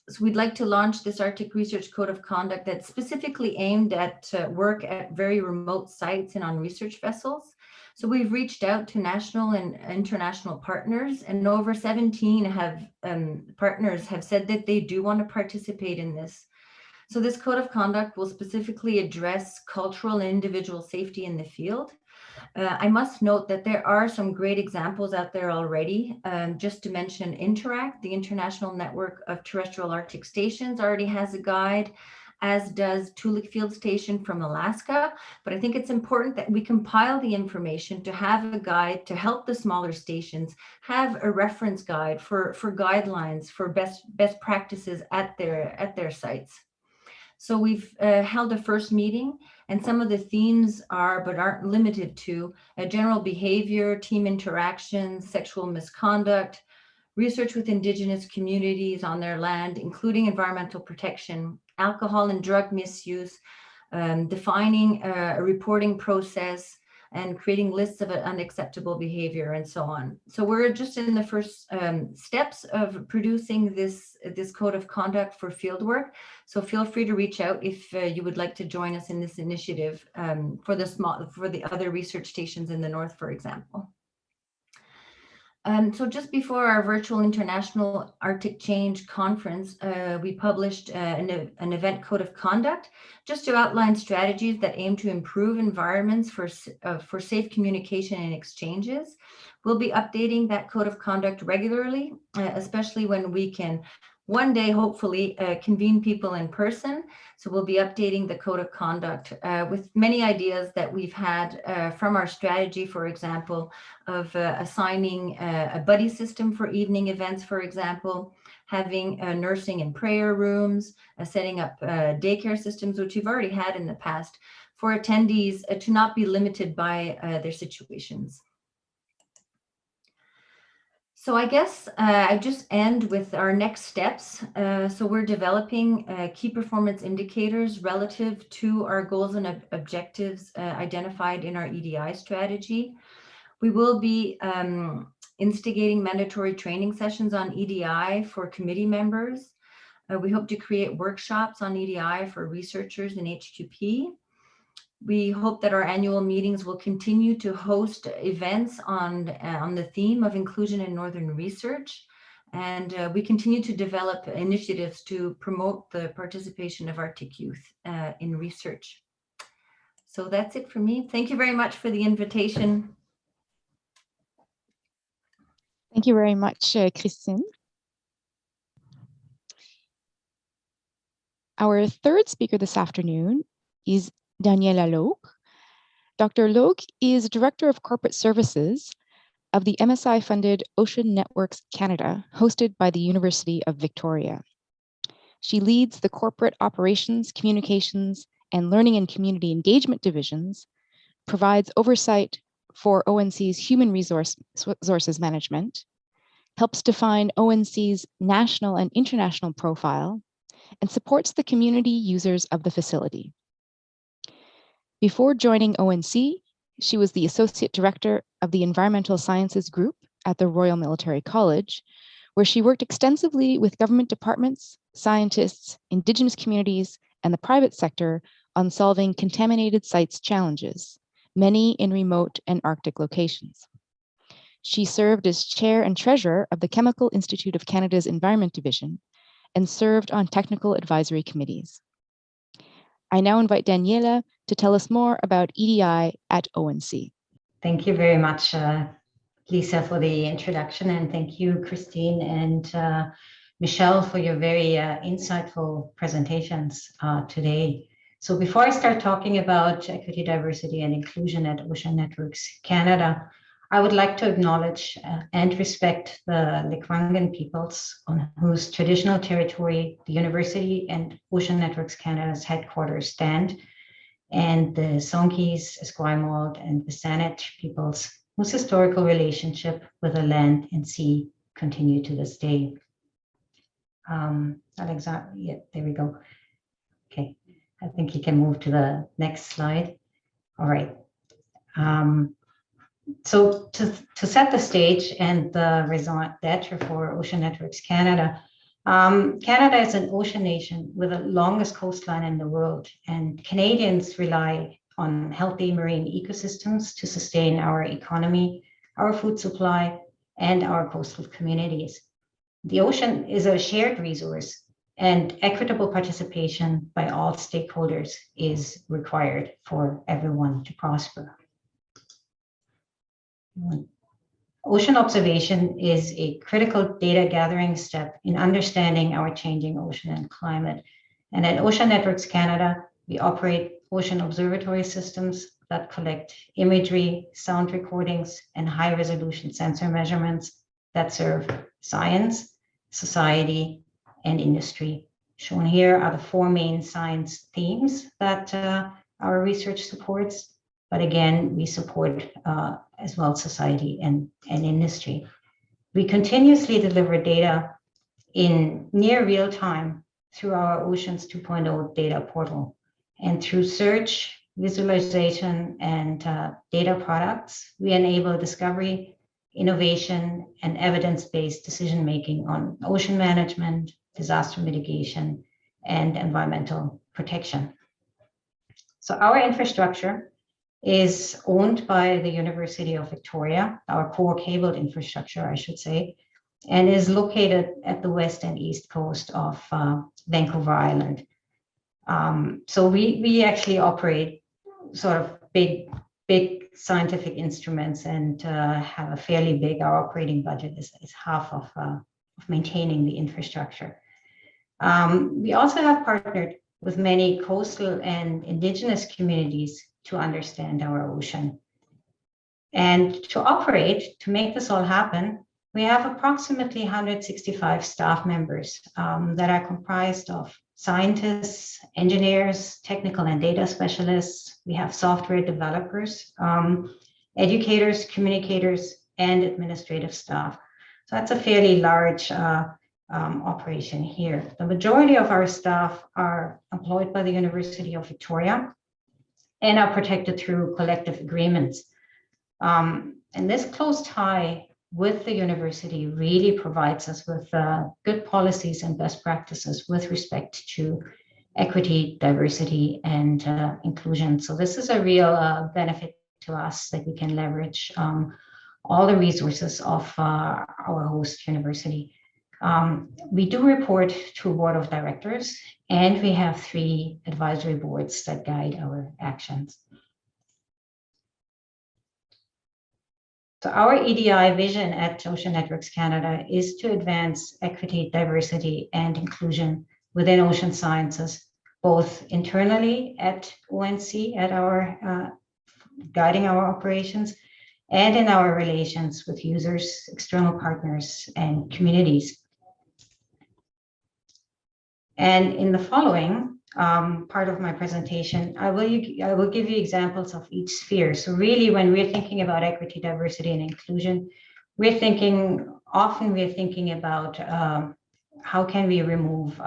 so we'd like to launch this Arctic Research Code of Conduct that's specifically aimed at work at very remote sites and on research vessels. So we've reached out to national and international partners, and over 17 partners have said that they do want to participate in this. So this Code of Conduct will specifically address cultural and individual safety in the field. I must note that there are some great examples out there already. Just to mention Interact, the International Network of Terrestrial Arctic Stations, already has a guide, as does Toolik Field Station from Alaska. But I think it's important that we compile the information to have a guide to help the smaller stations have a reference guide for guidelines for best practices at their sites. So we've held a first meeting, and some of the themes are, but aren't limited to, general behavior, team interactions, sexual misconduct, research with Indigenous communities on their land, including environmental protection, alcohol and drug misuse, defining a reporting process, and creating lists of unacceptable behavior, and so on. So we're just in the first steps of producing this code of conduct for fieldwork. So feel free to reach out if you would like to join us in this initiative for the other research stations in the north, for example. So just before our virtual International Arctic Change Conference, we published an event code of conduct just to outline strategies that aim to improve environments for safe communication and exchanges. We'll be updating that code of conduct regularly, especially when we can one day, hopefully, convene people in person. So we'll be updating the code of conduct with many ideas that we've had from our strategy, for example, of assigning a buddy system for evening events, for example, having nursing and prayer rooms, setting up daycare systems, which we've already had in the past, for attendees to not be limited by their situations. So I guess I just end with our next steps. So we're developing key performance indicators relative to our goals and objectives identified in our EDI strategy. We will be instigating mandatory training sessions on EDI for committee members. We hope to create workshops on EDI for researchers in HQP. We hope that our annual meetings will continue to host events on the theme of inclusion in Northern research. And we continue to develop initiatives to promote the participation of Arctic youth in research. So that's it for me. Thank you very much for the invitation. Thank you very much, Christine. Our third speaker this afternoon is Daniela Loock. Dr. Loock is Director of Corporate Services of the MSI-funded Ocean Networks Canada, hosted by the University of Victoria. She leads the Corporate Operations, Communications, and Learning and Community Engagement divisions, provides oversight for ONC's human resources management, helps define ONC's national and international profile, and supports the community users of the facility. Before joining ONC, she was the Associate Director of the Environmental Sciences Group at the Royal Military College, where she worked extensively with government departments, scientists, Indigenous communities, and the private sector on solving contaminated sites challenges, many in remote and Arctic locations. She served as Chair and Treasurer of the Chemical Institute of Canada's Environment Division and served on technical advisory committees. I now invite Daniela to tell us more about EDI at ONC. Thank you very much, Lisa, for the introduction, and thank you, Christine and Michelle, for your very insightful presentations today. So before I start talking about equity, diversity, and inclusion at Ocean Networks Canada, I would like to acknowledge and respect the Lekwungen peoples on whose traditional territory the University and Ocean Networks Canada's headquarters stand, and the Songhees, Esquimalt, and the Saanich peoples whose historical relationship with the land and sea continue to this day. Alexander, yeah, there we go. Okay, I think you can move to the next slide. All right. So to set the stage and the raison d'etre for Ocean Networks Canada, Canada is an ocean nation with the longest coastline in the world, and Canadians rely on healthy marine ecosystems to sustain our economy, our food supply, and our coastal communities. The ocean is a shared resource, and equitable participation by all stakeholders is required for everyone to prosper. Ocean observation is a critical data gathering step in understanding our changing ocean and climate. And at Ocean Networks Canada, we operate ocean observatory systems that collect imagery, sound recordings, and high-resolution sensor measurements that serve science, society, and industry. Shown here are the four main science themes that our research supports, but again, we support as well society and industry. We continuously deliver data in near real time through our Oceans 2.0 data portal. And through search, visualization, and data products, we enable discovery, innovation, and evidence-based decision-making on ocean management, disaster mitigation, and environmental protection. So our infrastructure is owned by the University of Victoria, our core cabled infrastructure, I should say, and is located at the west and east coast of Vancouver Island. So we actually operate sort of big scientific instruments and have a fairly big, our operating budget is half of maintaining the infrastructure. We also have partnered with many coastal and indigenous communities to understand our ocean. And to make this all happen, we have approximately 165 staff members that are comprised of scientists, engineers, technical and data specialists. We have software developers, educators, communicators, and administrative staff. So that's a fairly large operation here. The majority of our staff are employed by the University of Victoria and are protected through collective agreements. And this close tie with the university really provides us with good policies and best practices with respect to equity, diversity, and inclusion. So this is a real benefit to us that we can leverage all the resources of our host university. We do report to a board of directors, and we have 3 advisory boards that guide our actions. So our EDI vision at Ocean Networks Canada is to advance equity, diversity, and inclusion within ocean sciences, both internally at ONC, at our guiding our operations, and in our relations with users, external partners, and communities. And in the following part of my presentation, I will give you examples of each sphere. So really, when we're thinking about equity, diversity, and inclusion, we're thinking about how can we remove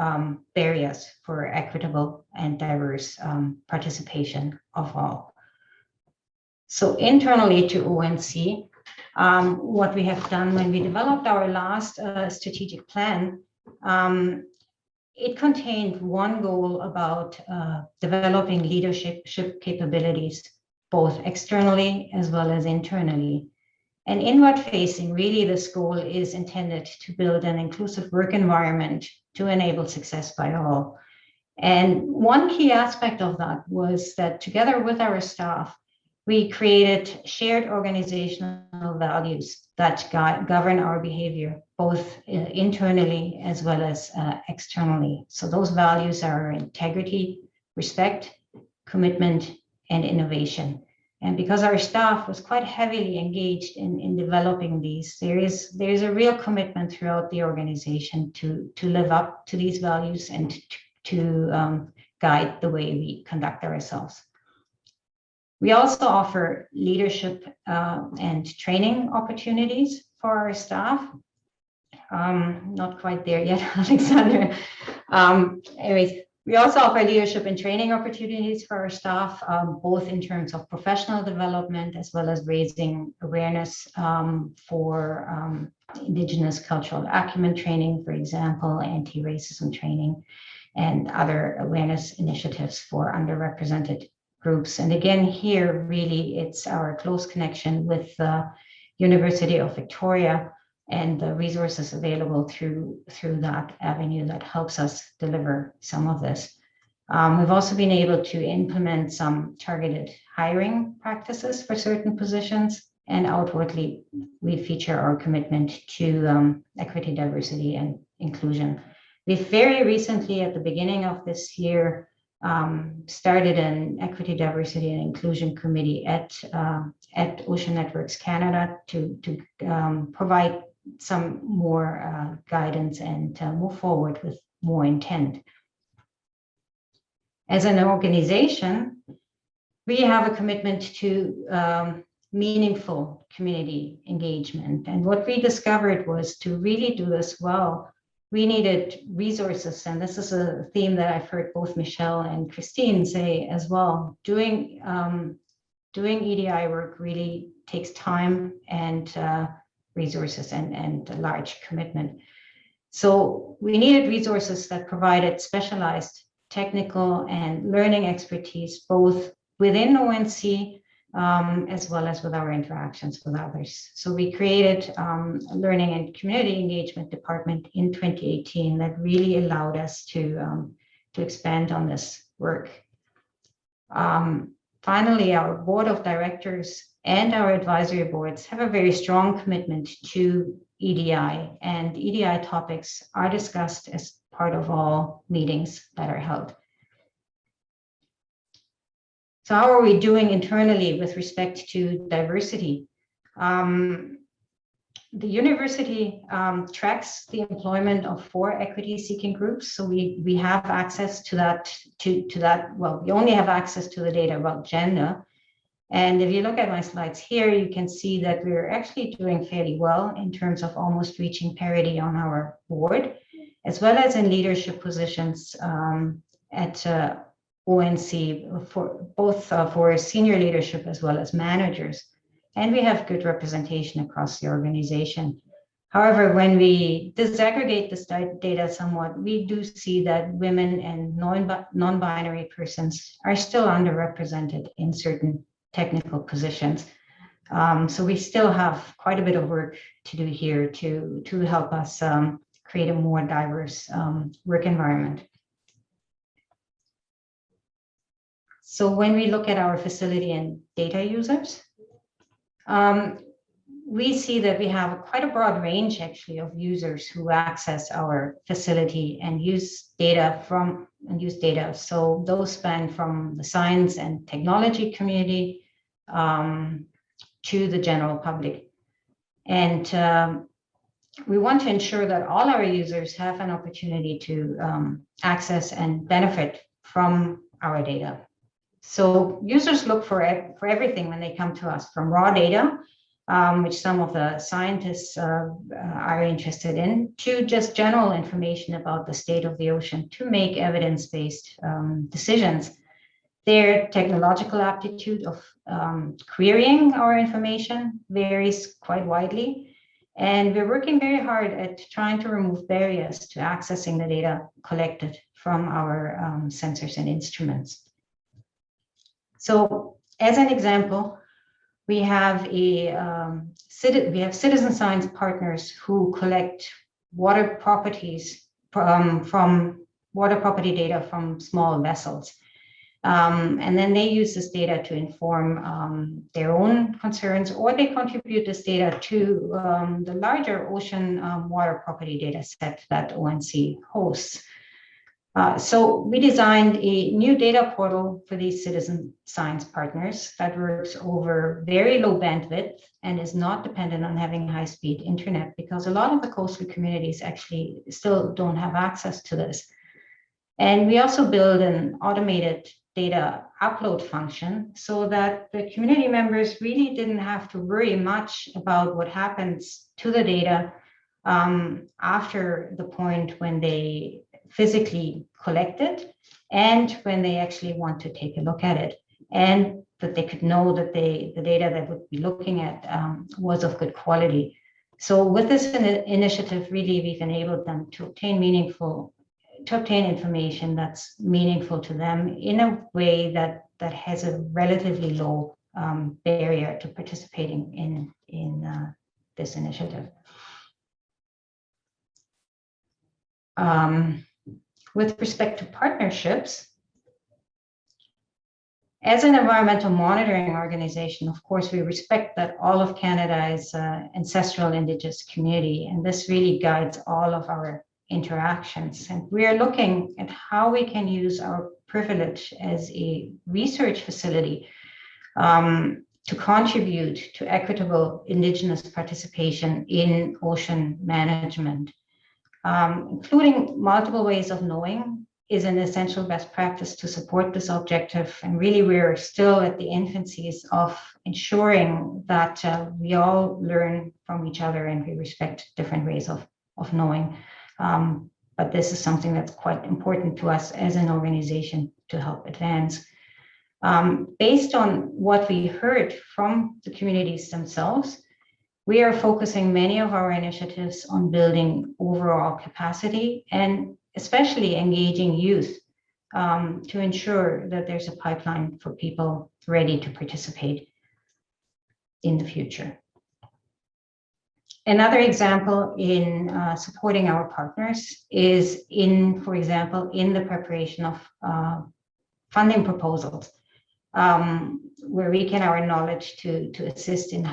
barriers for equitable and diverse participation of all. So internally to ONC, what we have done when we developed our last strategic plan, it contained one goal about developing leadership capabilities, both externally as well as internally. And inward facing, really this goal is intended to build an inclusive work environment to enable success by all. And one key aspect of that was that together with our staff, we created shared organizational values that govern our behavior, both internally as well as externally. So those values are integrity, respect, commitment, and innovation. And because our staff was quite heavily engaged in developing these, there is a real commitment throughout the organization to live up to these values and to guide the way we conduct ourselves. We also offer leadership and training opportunities for our staff. Not quite there yet, Alexander. Anyways, we also offer leadership and training opportunities for our staff, both in terms of professional development as well as raising awareness for Indigenous cultural acumen training, for example, anti-racism training, and other awareness initiatives for underrepresented groups. And again, here, really, it's our close connection with the University of Victoria and the resources available through that avenue that helps us deliver some of this. We've also been able to implement some targeted hiring practices for certain positions, and outwardly, we feature our commitment to equity, diversity, and inclusion. We very recently, at the beginning of this year, started an Equity, Diversity, and Inclusion Committee at Ocean Networks Canada to provide some more guidance and move forward with more intent. As an organization, we have a commitment to meaningful community engagement. And what we discovered was to really do this well, we needed resources. And this is a theme that I've heard both Michelle and Christine say as well. Doing EDI work really takes time and resources and a large commitment. So we needed resources that provided specialized technical and learning expertise, both within ONC as well as with our interactions with others. So we created a learning and community engagement department in 2018 that really allowed us to expand on this work. Finally, our board of directors and our advisory boards have a very strong commitment to EDI, and EDI topics are discussed as part of all meetings that are held. So how are we doing internally with respect to diversity? The university tracks the employment of 4 equity-seeking groups. So we have access to that. Well, we only have access to the data about gender. And if you look at my slides here, you can see that we're actually doing fairly well in terms of almost reaching parity on our board, as well as in leadership positions at ONC for both for senior leadership as well as managers. And we have good representation across the organization. However, when we disaggregate this data somewhat, we do see that women and non-binary persons are still underrepresented in certain technical positions. So we still have quite a bit of work to do here to help us create a more diverse work environment. So when we look at our facility and data users, we see that we have quite a broad range actually of users who access our facility and use data So those span from the science and technology community to the general public. And we want to ensure that all our users have an opportunity to access and benefit from our data. So users look for everything when they come to us, from raw data, which some of the scientists are interested in, to just general information about the state of the ocean to make evidence-based decisions. Their technological aptitude of querying our information varies quite widely. And we're working very hard at trying to remove barriers to accessing the data collected from our sensors and instruments. So as an example, we have citizen science partners who collect water properties from water property data from small vessels. And then they use this data to inform their own concerns, or they contribute this data to the larger ocean water property data set that ONC hosts. So we designed a new data portal for these citizen science partners that works over very low bandwidth and is not dependent on having high-speed internet, because a lot of the coastal communities actually still don't have access to this. And we also build an automated data upload function so that the community members really didn't have to worry much about what happens to the data after the point when they physically collect it and when they actually want to take a look at it, and that they could know that the data that would be looking at was of good quality. So with this initiative, really, we've enabled them to obtain information that's meaningful to them in a way that has a relatively low barrier to participating in this initiative. With respect to partnerships, as an environmental monitoring organization, of course, we respect that all of Canada is an ancestral Indigenous community, and this really guides all of our interactions. And we are looking at how we can use our privilege as a research facility to contribute to equitable Indigenous participation in ocean management. Including multiple ways of knowing is an essential best practice to support this objective. And really, we're still at the infancies of ensuring that we all learn from each other and we respect different ways of knowing. But this is something that's quite important to us as an organization to help advance. Based on what we heard from the communities themselves, we are focusing many of our initiatives on building overall capacity and especially engaging youth to ensure that there's a pipeline for people ready to participate in the future. Another example in supporting our partners is for example, in the preparation of funding proposals, where we can our knowledge to assist in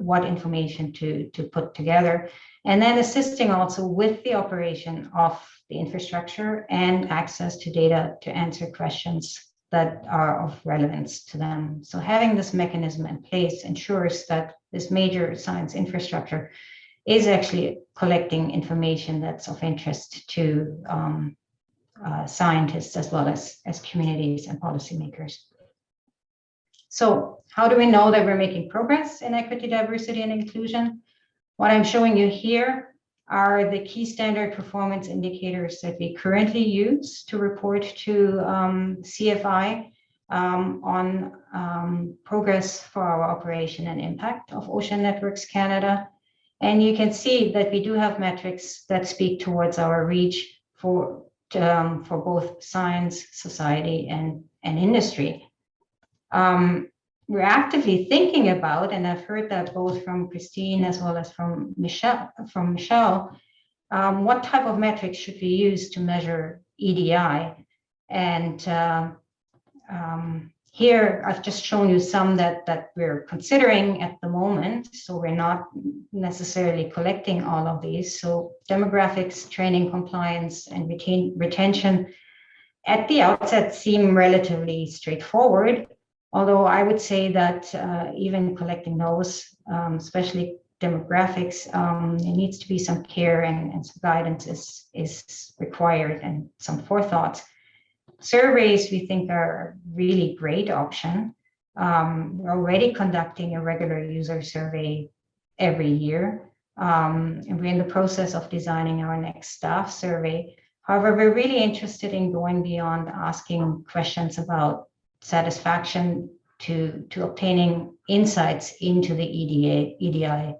what information to put together, and then assisting also with the operation of the infrastructure and access to data to answer questions that are of relevance to them. So having this mechanism in place ensures that this major science infrastructure is actually collecting information that's of interest to scientists as well as communities and policymakers. So how do we know that we're making progress in equity, diversity, and inclusion? What I'm showing you here are the key standard performance indicators that we currently use to report to CFI on progress for our operation and impact of Ocean Networks Canada. And you can see that we do have metrics that speak towards our reach for both science, society, and industry. We're actively thinking about, and I've heard that both from Christine as well as from Michelle, what type of metrics should we use to measure EDI? And here I've just shown you some that we're considering at the moment. So we're not necessarily collecting all of these. So demographics, training, compliance, and retention at the outset seem relatively straightforward. Although I would say that even collecting those, especially demographics, there needs to be some care and some guidance is required and some forethought. Surveys we think are a really great option. We're already conducting a regular user survey every year, and we're in the process of designing our next staff survey. However, we're really interested in going beyond asking questions about satisfaction to obtaining insights into the EDI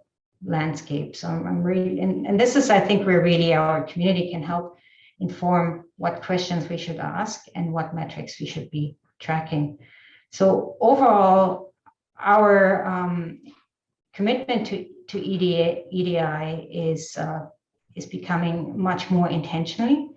landscape. So I'm really, and this is, I think, where really our community can help inform what questions we should ask and what metrics we should be tracking. So overall, our commitment to EDI is becoming much more intentionally.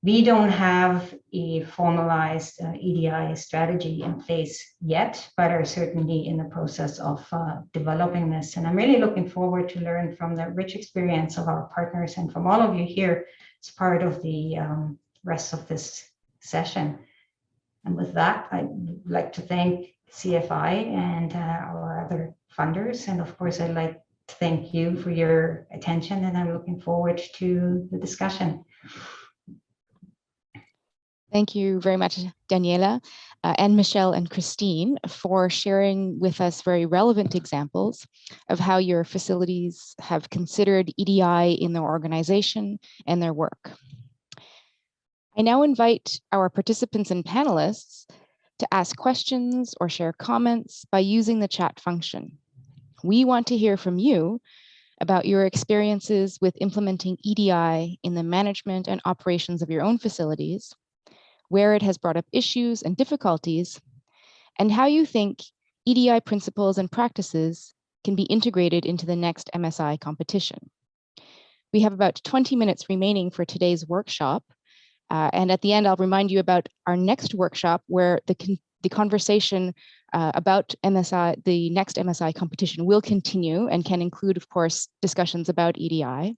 We don't have a formalized EDI strategy in place yet, but are certainly in the process of developing this. And I'm really looking forward to learn from the rich experience of our partners and from all of you here as part of the rest of this session. And with that, I'd like to thank CFI and our other funders. And of course, I'd like to thank you for your attention, and I'm looking forward to the discussion. Thank you very much, Daniela, and Michelle and Christine for sharing with us very relevant examples of how your facilities have considered EDI in their organization and their work. I now invite our participants and panelists to ask questions or share comments by using the chat function. We want to hear from you about your experiences with implementing EDI in the management and operations of your own facilities, where it has brought up issues and difficulties, and how you think EDI principles and practices can be integrated into the next MSI competition. We have about 20 minutes remaining for today's workshop. And at the end, I'll remind you about our next workshop where the conversation about MSI, the next MSI competition will continue and can include, of course, discussions about EDI.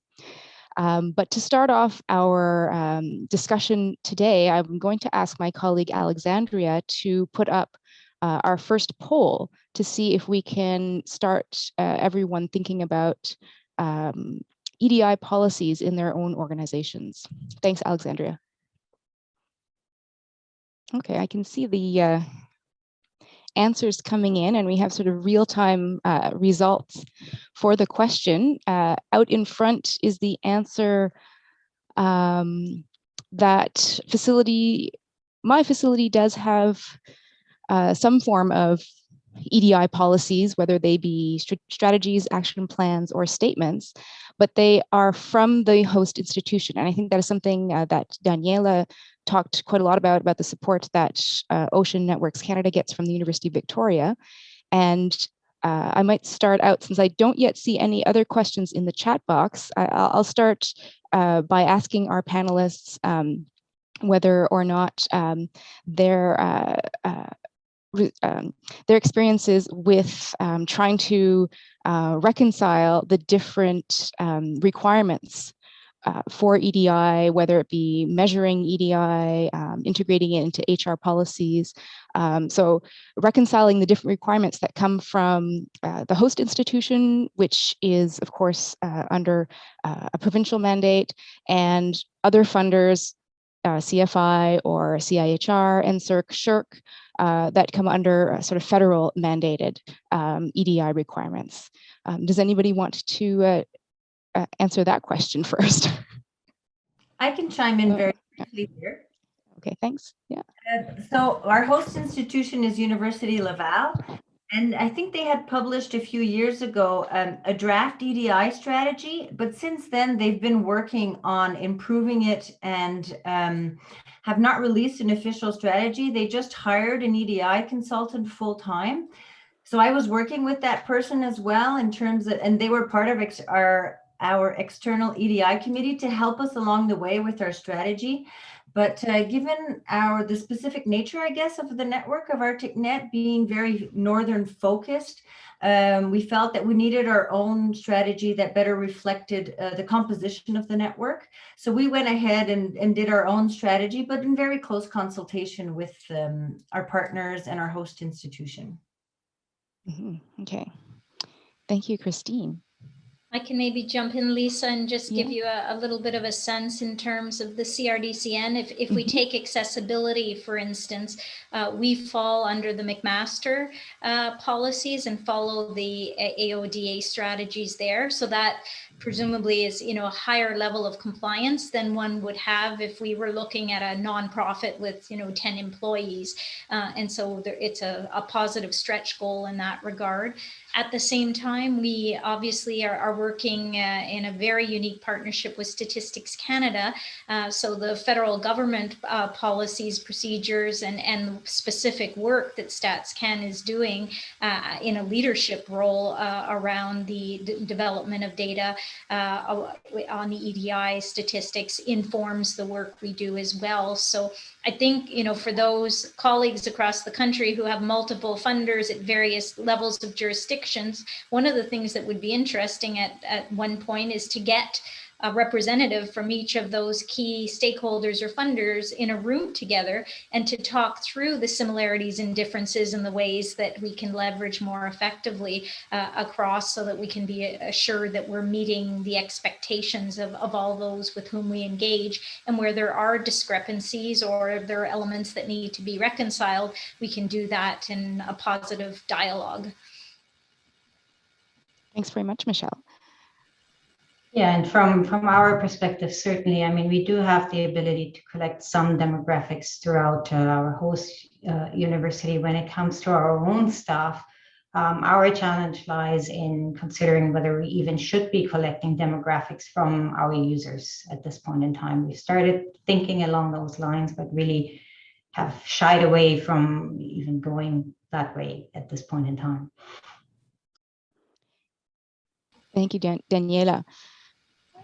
But to start off our discussion today, I'm going to ask my colleague Alexandria to put up our first poll to see if we can start everyone thinking about EDI policies in their own organizations. Thanks, Alexandria. Okay, I can see the answers coming in, and we have sort of real-time results for the question. Out in front is the answer that my facility does have some form of EDI policies, whether they be strategies, action plans, or statements, but they are from the host institution. And I think that is something that Daniela talked quite a lot about the support that Ocean Networks Canada gets from the University of Victoria. And I might start out, since I don't yet see any other questions in the chat box, I'll start by asking our panelists whether or not their experiences with trying to reconcile the different requirements for EDI, whether it be measuring EDI, integrating it into HR policies. So reconciling the different requirements that come from the host institution, which is, of course, under a provincial mandate, and other funders, CFI or CIHR, NSERC, SHIRC, that come under sort of federal mandated EDI requirements. Does anybody want to answer that question first? I can chime in very briefly here. Okay, thanks. Yeah. So our host institution is University Laval, and I think they had published a few years ago a draft EDI strategy, but since then they've been working on improving it and have not released an official strategy. They just hired an EDI consultant full time. So I was working with that person as well in terms of, and they were part of our external EDI committee to help us along the way with our strategy. But given the specific nature, I guess, of the network of ArcticNet being very northern focused, we felt that we needed our own strategy that better reflected the composition of the network. So we went ahead and did our own strategy, but in very close consultation with our partners and our host institution. Mm-hmm. Okay. Thank you, Christine. I can maybe jump in, Lisa, and just give you a little bit of a sense in terms of the CRDCN. If we take accessibility, for instance, we fall under the McMaster policies and follow the AODA strategies there. So that presumably is, a higher level of compliance than one would have if we were looking at a nonprofit with, 10 employees. And so it's a positive stretch goal in that regard. At the same time, we obviously are working in a very unique partnership with Statistics Canada. So the federal government policies, procedures, and specific work that StatsCan is doing in a leadership role around the development of data on the EDI statistics informs the work we do as well. So I think, for those colleagues across the country who have multiple funders at various levels of jurisdictions, one of the things that would be interesting at one point is to get a representative from each of those key stakeholders or funders in a room together and to talk through the similarities and differences in the ways that we can leverage more effectively across, so that we can be assured that we're meeting the expectations of all those with whom we engage. And where there are discrepancies or there are elements that need to be reconciled, we can do that in a positive dialogue. Thanks very much, Michelle. Yeah, and from our perspective, certainly, we do have the ability to collect some demographics throughout our host university. When it comes to our own staff, our challenge lies in considering whether we even should be collecting demographics from our users at this point in time. We started thinking along those lines, but really have shied away from even going that way at this point in time. Thank you, Daniela.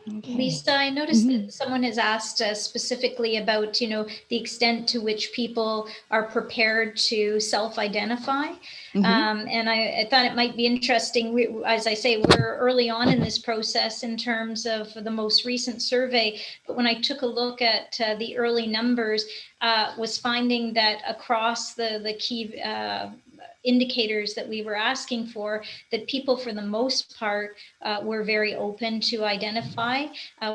Okay. Lisa, I noticed that someone has asked specifically about, the extent to which people are prepared to self-identify. And I thought it might be interesting. As I say, we're early on in this process in terms of the most recent survey. But when I took a look at the early numbers, was finding that across the key indicators that we were asking for, that people for the most part were very open to identify.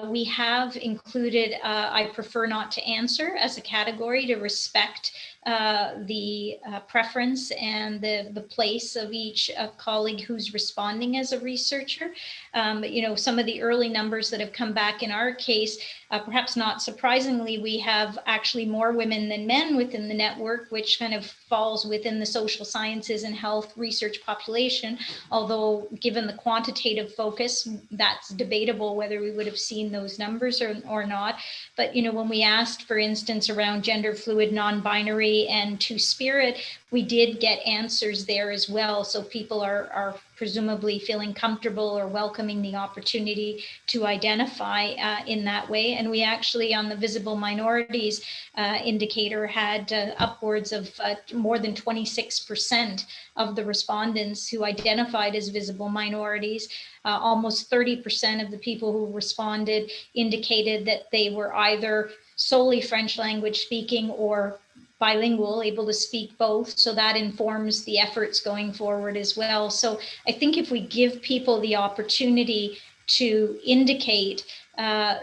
We have included I prefer not to answer as a category to respect the preference and the place of each colleague who's responding as a researcher. But, some of the early numbers that have come back in our case, perhaps not surprisingly, we have actually more women than men within the network, which kind of falls within the social sciences and health research population. Although given the quantitative focus, that's debatable whether we would have seen those numbers or not. But, when we asked, for instance, around gender fluid, non-binary, and two-spirit, we did get answers there as well. So people are presumably feeling comfortable or welcoming the opportunity to identify in that way. And we actually, on the visible minorities indicator, had upwards of more than 26% of the respondents who identified as visible minorities. Almost 30% of the people who responded indicated that they were either solely French language speaking or bilingual, able to speak both. So that informs the efforts going forward as well. So I think if we give people the opportunity to indicate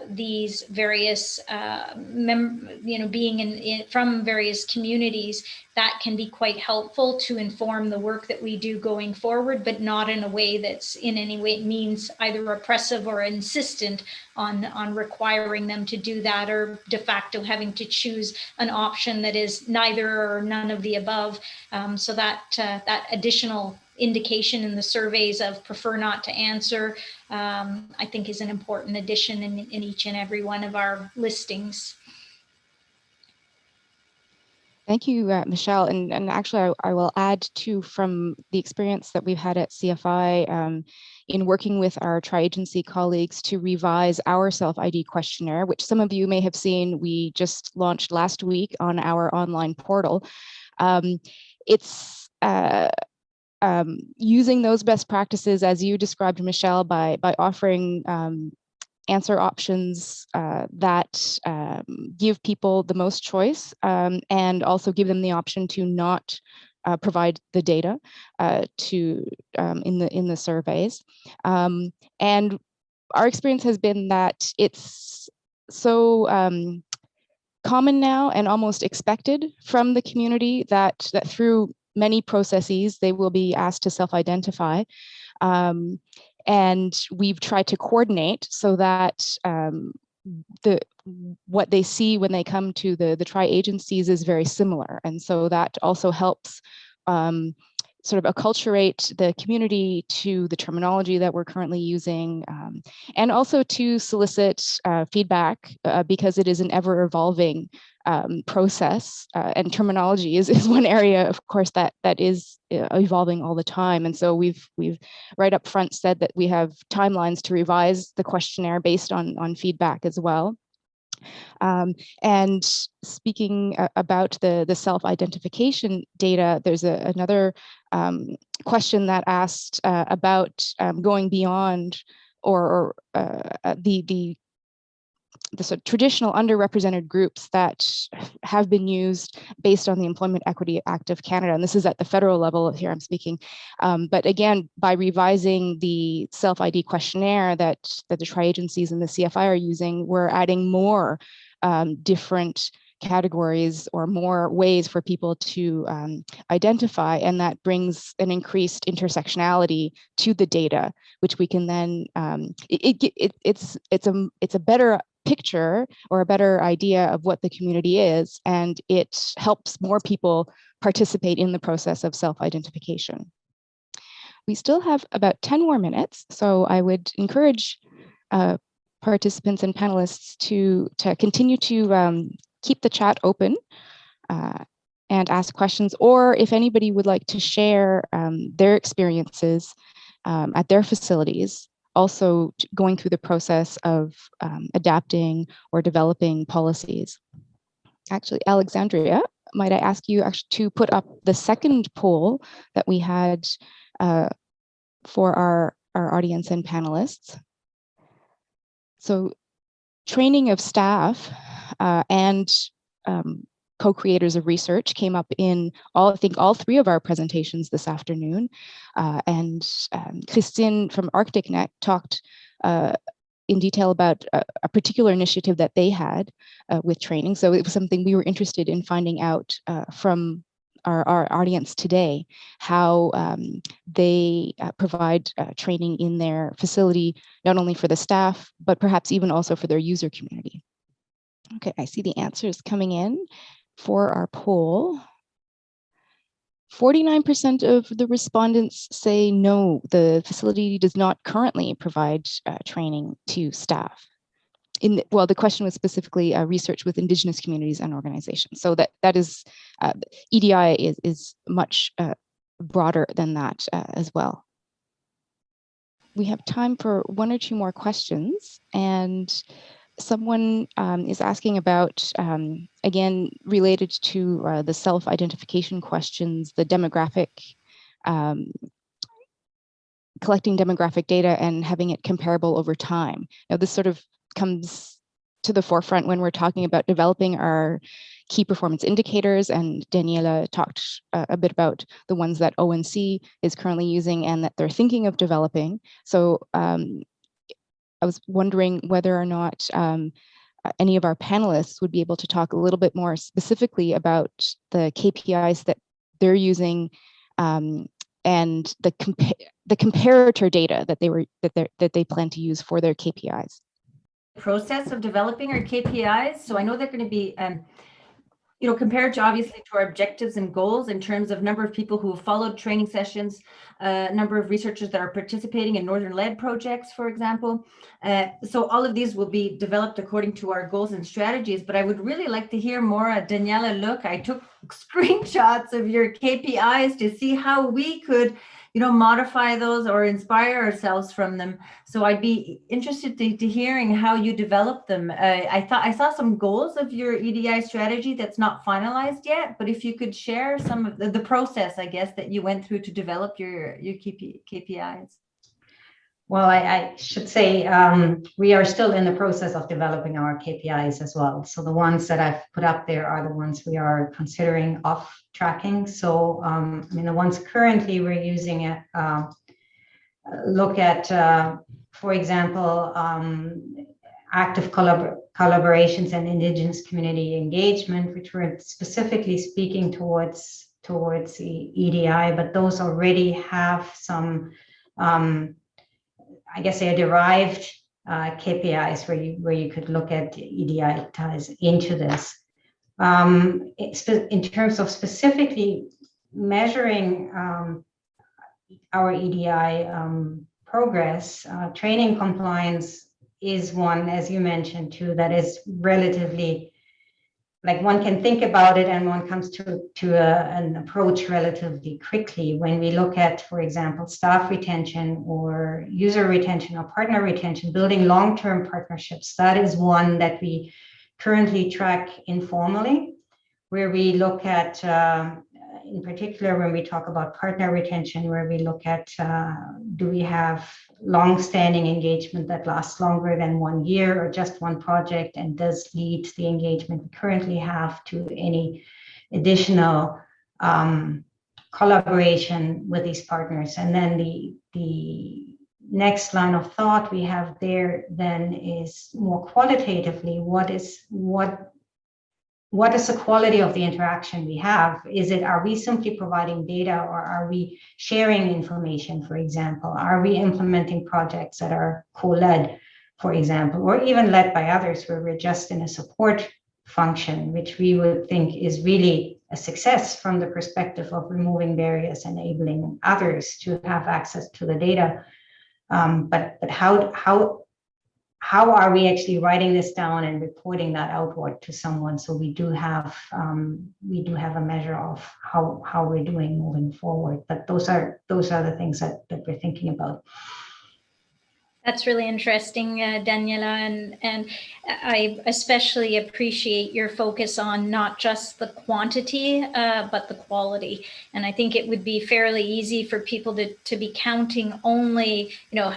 these various, being from various communities, that can be quite helpful to inform the work that we do going forward, but not in a way that's in any way means either oppressive or insistent on requiring them to do that, or de facto having to choose an option that is neither or none of the above. So that additional indication in the surveys of prefer not to answer, I think is an important addition in each and every one of our listings. Thank you, Michelle. And actually, I will add too, from the experience that we've had at CFI in working with our tri-agency colleagues to revise our self-ID questionnaire, which some of you may have seen we just launched last week on our online portal. It's using those best practices, as you described, Michelle, by offering answer options that give people the most choice, and also give them the option to not provide the data in the surveys. And our experience has been that it's so common now and almost expected from the community that through many processes they will be asked to self-identify. And we've tried to coordinate so that what they see when they come to the tri-agencies is very similar. And so that also helps sort of acculturate the community to the terminology that we're currently using, and also to solicit feedback, because it is an ever-evolving process, and terminology is one area, of course, that is evolving all the time. And so we've right up front said that we have timelines to revise the questionnaire based on feedback as well. And speaking about the self-identification data, there's another question that asked about going beyond or the sort of traditional underrepresented groups that have been used based on the Employment Equity Act of Canada. And this is at the federal level here I'm speaking. But again, by revising the self-ID questionnaire that the tri-agencies and the CFI are using, we're adding more different categories or more ways for people to identify, and that brings an increased intersectionality to the data, which we can then it's a better picture or a better idea of what the community is, and it helps more people participate in the process of self-identification. We still have about 10 more minutes, so I would encourage participants and panelists to continue to keep the chat open and ask questions, or if anybody would like to share their experiences at their facilities also going through the process of adapting or developing policies. Actually, Alexandria, might I ask you actually to put up the second poll that we had for our audience and panelists. So training of staff and co-creators of research came up in I think all three of our presentations this afternoon. And Christine from ArcticNet talked in detail about a particular initiative that they had with training. So it was something we were interested in finding out from our audience today, how they provide training in their facility, not only for the staff, but perhaps even also for their user community. Okay, I see the answers coming in for our poll. 49% of the respondents say no, the facility does not currently provide training to staff. Well, the question was specifically research with Indigenous communities and organizations. So that is, EDI is much broader than that as well. We have time for one or two more questions, and someone is asking about, again, related to the self-identification questions, the demographic, collecting demographic data and having it comparable over time. Now, this sort of comes to the forefront when we're talking about developing our key performance indicators, and Daniela talked a bit about the ones that ONC is currently using and that they're thinking of developing. So I was wondering whether or not any of our panelists would be able to talk a little bit more specifically about the KPIs that they're using and the comparator data that they plan to use for their KPIs. Process of developing our KPIs. So I know they're going to be, compared to obviously to our objectives and goals in terms of number of people who have followed training sessions, number of researchers that are participating in Northern-led projects, for example. So all of these will be developed according to our goals and strategies, but I would really like to hear more, Daniela, Loock. I took screenshots of your KPIs to see how we could modify those or inspire ourselves from them. So I'd be interested to hearing how you develop them. I saw some goals of your EDI strategy that's not finalized yet, but if you could share some of the process, I guess, that you went through to develop your KPIs. Well, I should say we are still in the process of developing our KPIs as well. So the ones that I've put up there are the ones we are considering off tracking. So the ones currently we're using it look at, for example, active collaborations and Indigenous community engagement, which we're specifically speaking towards the EDI, but those already have some I guess they're derived KPIs where you could look at EDI ties into this. In terms of specifically measuring our EDI progress, training compliance is one, as you mentioned too, that is relatively, like one can think about it and one comes to an approach relatively quickly. When we look at, for example, staff retention or user retention or partner retention, building long-term partnerships, that is one that we currently track informally, where we look at, in particular, when we talk about partner retention, where we look at, do we have long-standing engagement that lasts longer than 1 year or just one project, and does lead the engagement we currently have to any additional collaboration with these partners. And then the next line of thought we have there then is more qualitatively, what is the quality of the interaction we have? Are we simply providing data, or are we sharing information, for example? Are we implementing projects that are co-led, for example, or even led by others where we're just in a support function, which we would think is really a success from the perspective of removing barriers, enabling others to have access to the data. But how are we actually writing this down and reporting that outward to someone? So we do have a measure of how we're doing moving forward. But those are the things that we're thinking about. That's really interesting, Daniela, and I especially appreciate your focus on not just the quantity, but the quality. And I think it would be fairly easy for people to be counting only,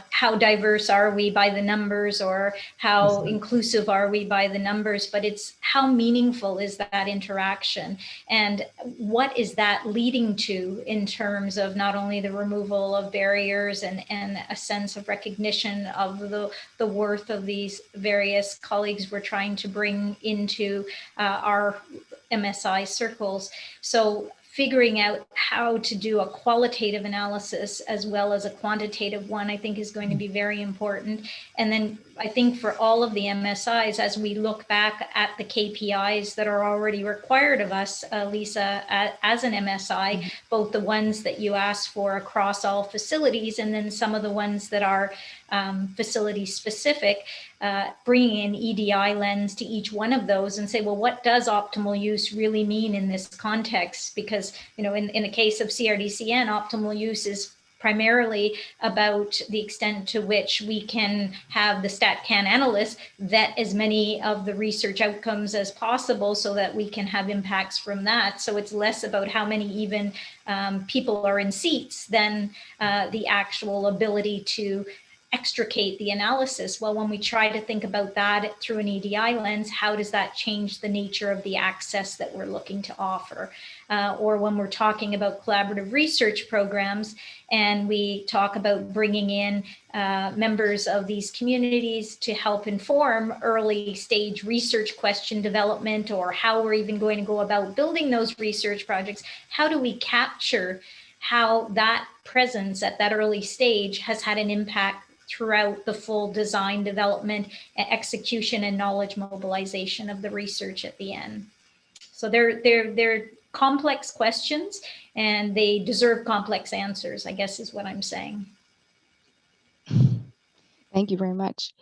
how diverse are we by the numbers, or how inclusive are we by the numbers, but it's how meaningful is that interaction, and what is that leading to in terms of not only the removal of barriers and a sense of recognition of the worth of these various colleagues we're trying to bring into our MSI circles. So figuring out how to do a qualitative analysis as well as a quantitative one, I think is going to be very important. And then I think for all of the MSIs, as we look back at the KPIs that are already required of us, Lisa, as an MSI, both the ones that you asked for across all facilities, and then some of the ones that are facility specific, bringing an EDI lens to each one of those and say, well, what does optimal use really mean in this context? Because, in the case of CRDCN, optimal use is primarily about the extent to which we can have the StatCan analysts vet as many of the research outcomes as possible so that we can have impacts from that. So it's less about how many even people are in seats than the actual ability to extricate the analysis. Well, when we try to think about that through an EDI lens, how does that change the nature of the access that we're looking to offer? Or when we're talking about collaborative research programs and we talk about bringing in members of these communities to help inform early stage research question development, or how we're even going to go about building those research projects, how do we capture how that presence at that early stage has had an impact throughout the full design, development, execution, and knowledge mobilization of the research at the end? So they're complex questions, and they deserve complex answers, I guess is what I'm saying. Thank you very much.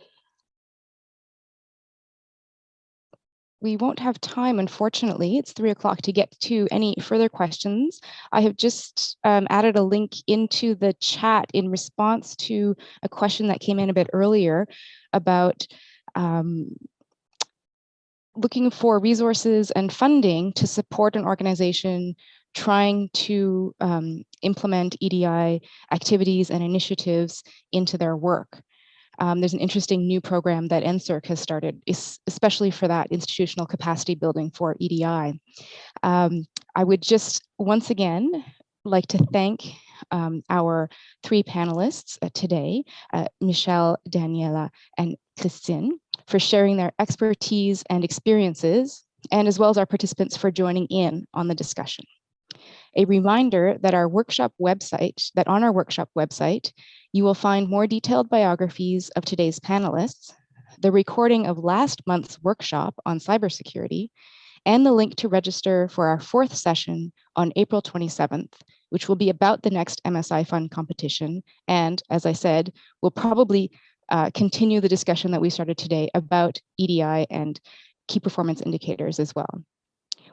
We won't have time, unfortunately. It's 3 o'clock to get to any further questions. I have just added a link into the chat in response to a question that came in a bit earlier about looking for resources and funding to support an organization trying to implement EDI activities and initiatives into their work. There's an interesting new program that NSERC has started, especially for that institutional capacity building for EDI. I would just once again like to thank our 3 panelists today, Michelle, Daniela, and Christine, for sharing their expertise and experiences, and as well as our participants for joining in on the discussion. A reminder that on our workshop website, you will find more detailed biographies of today's panelists, the recording of last month's workshop on cybersecurity, and the link to register for our 4th session on April 27th, which will be about the next MSI Fund competition. And as I said, we'll probably continue the discussion that we started today about EDI and key performance indicators as well.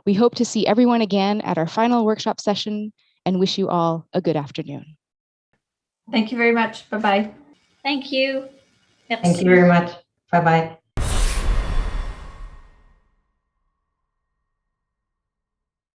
We hope to see everyone again at our final workshop session and wish you all a good afternoon. Thank you very much. Bye-bye. Thank you. Thank you very much. Bye-bye.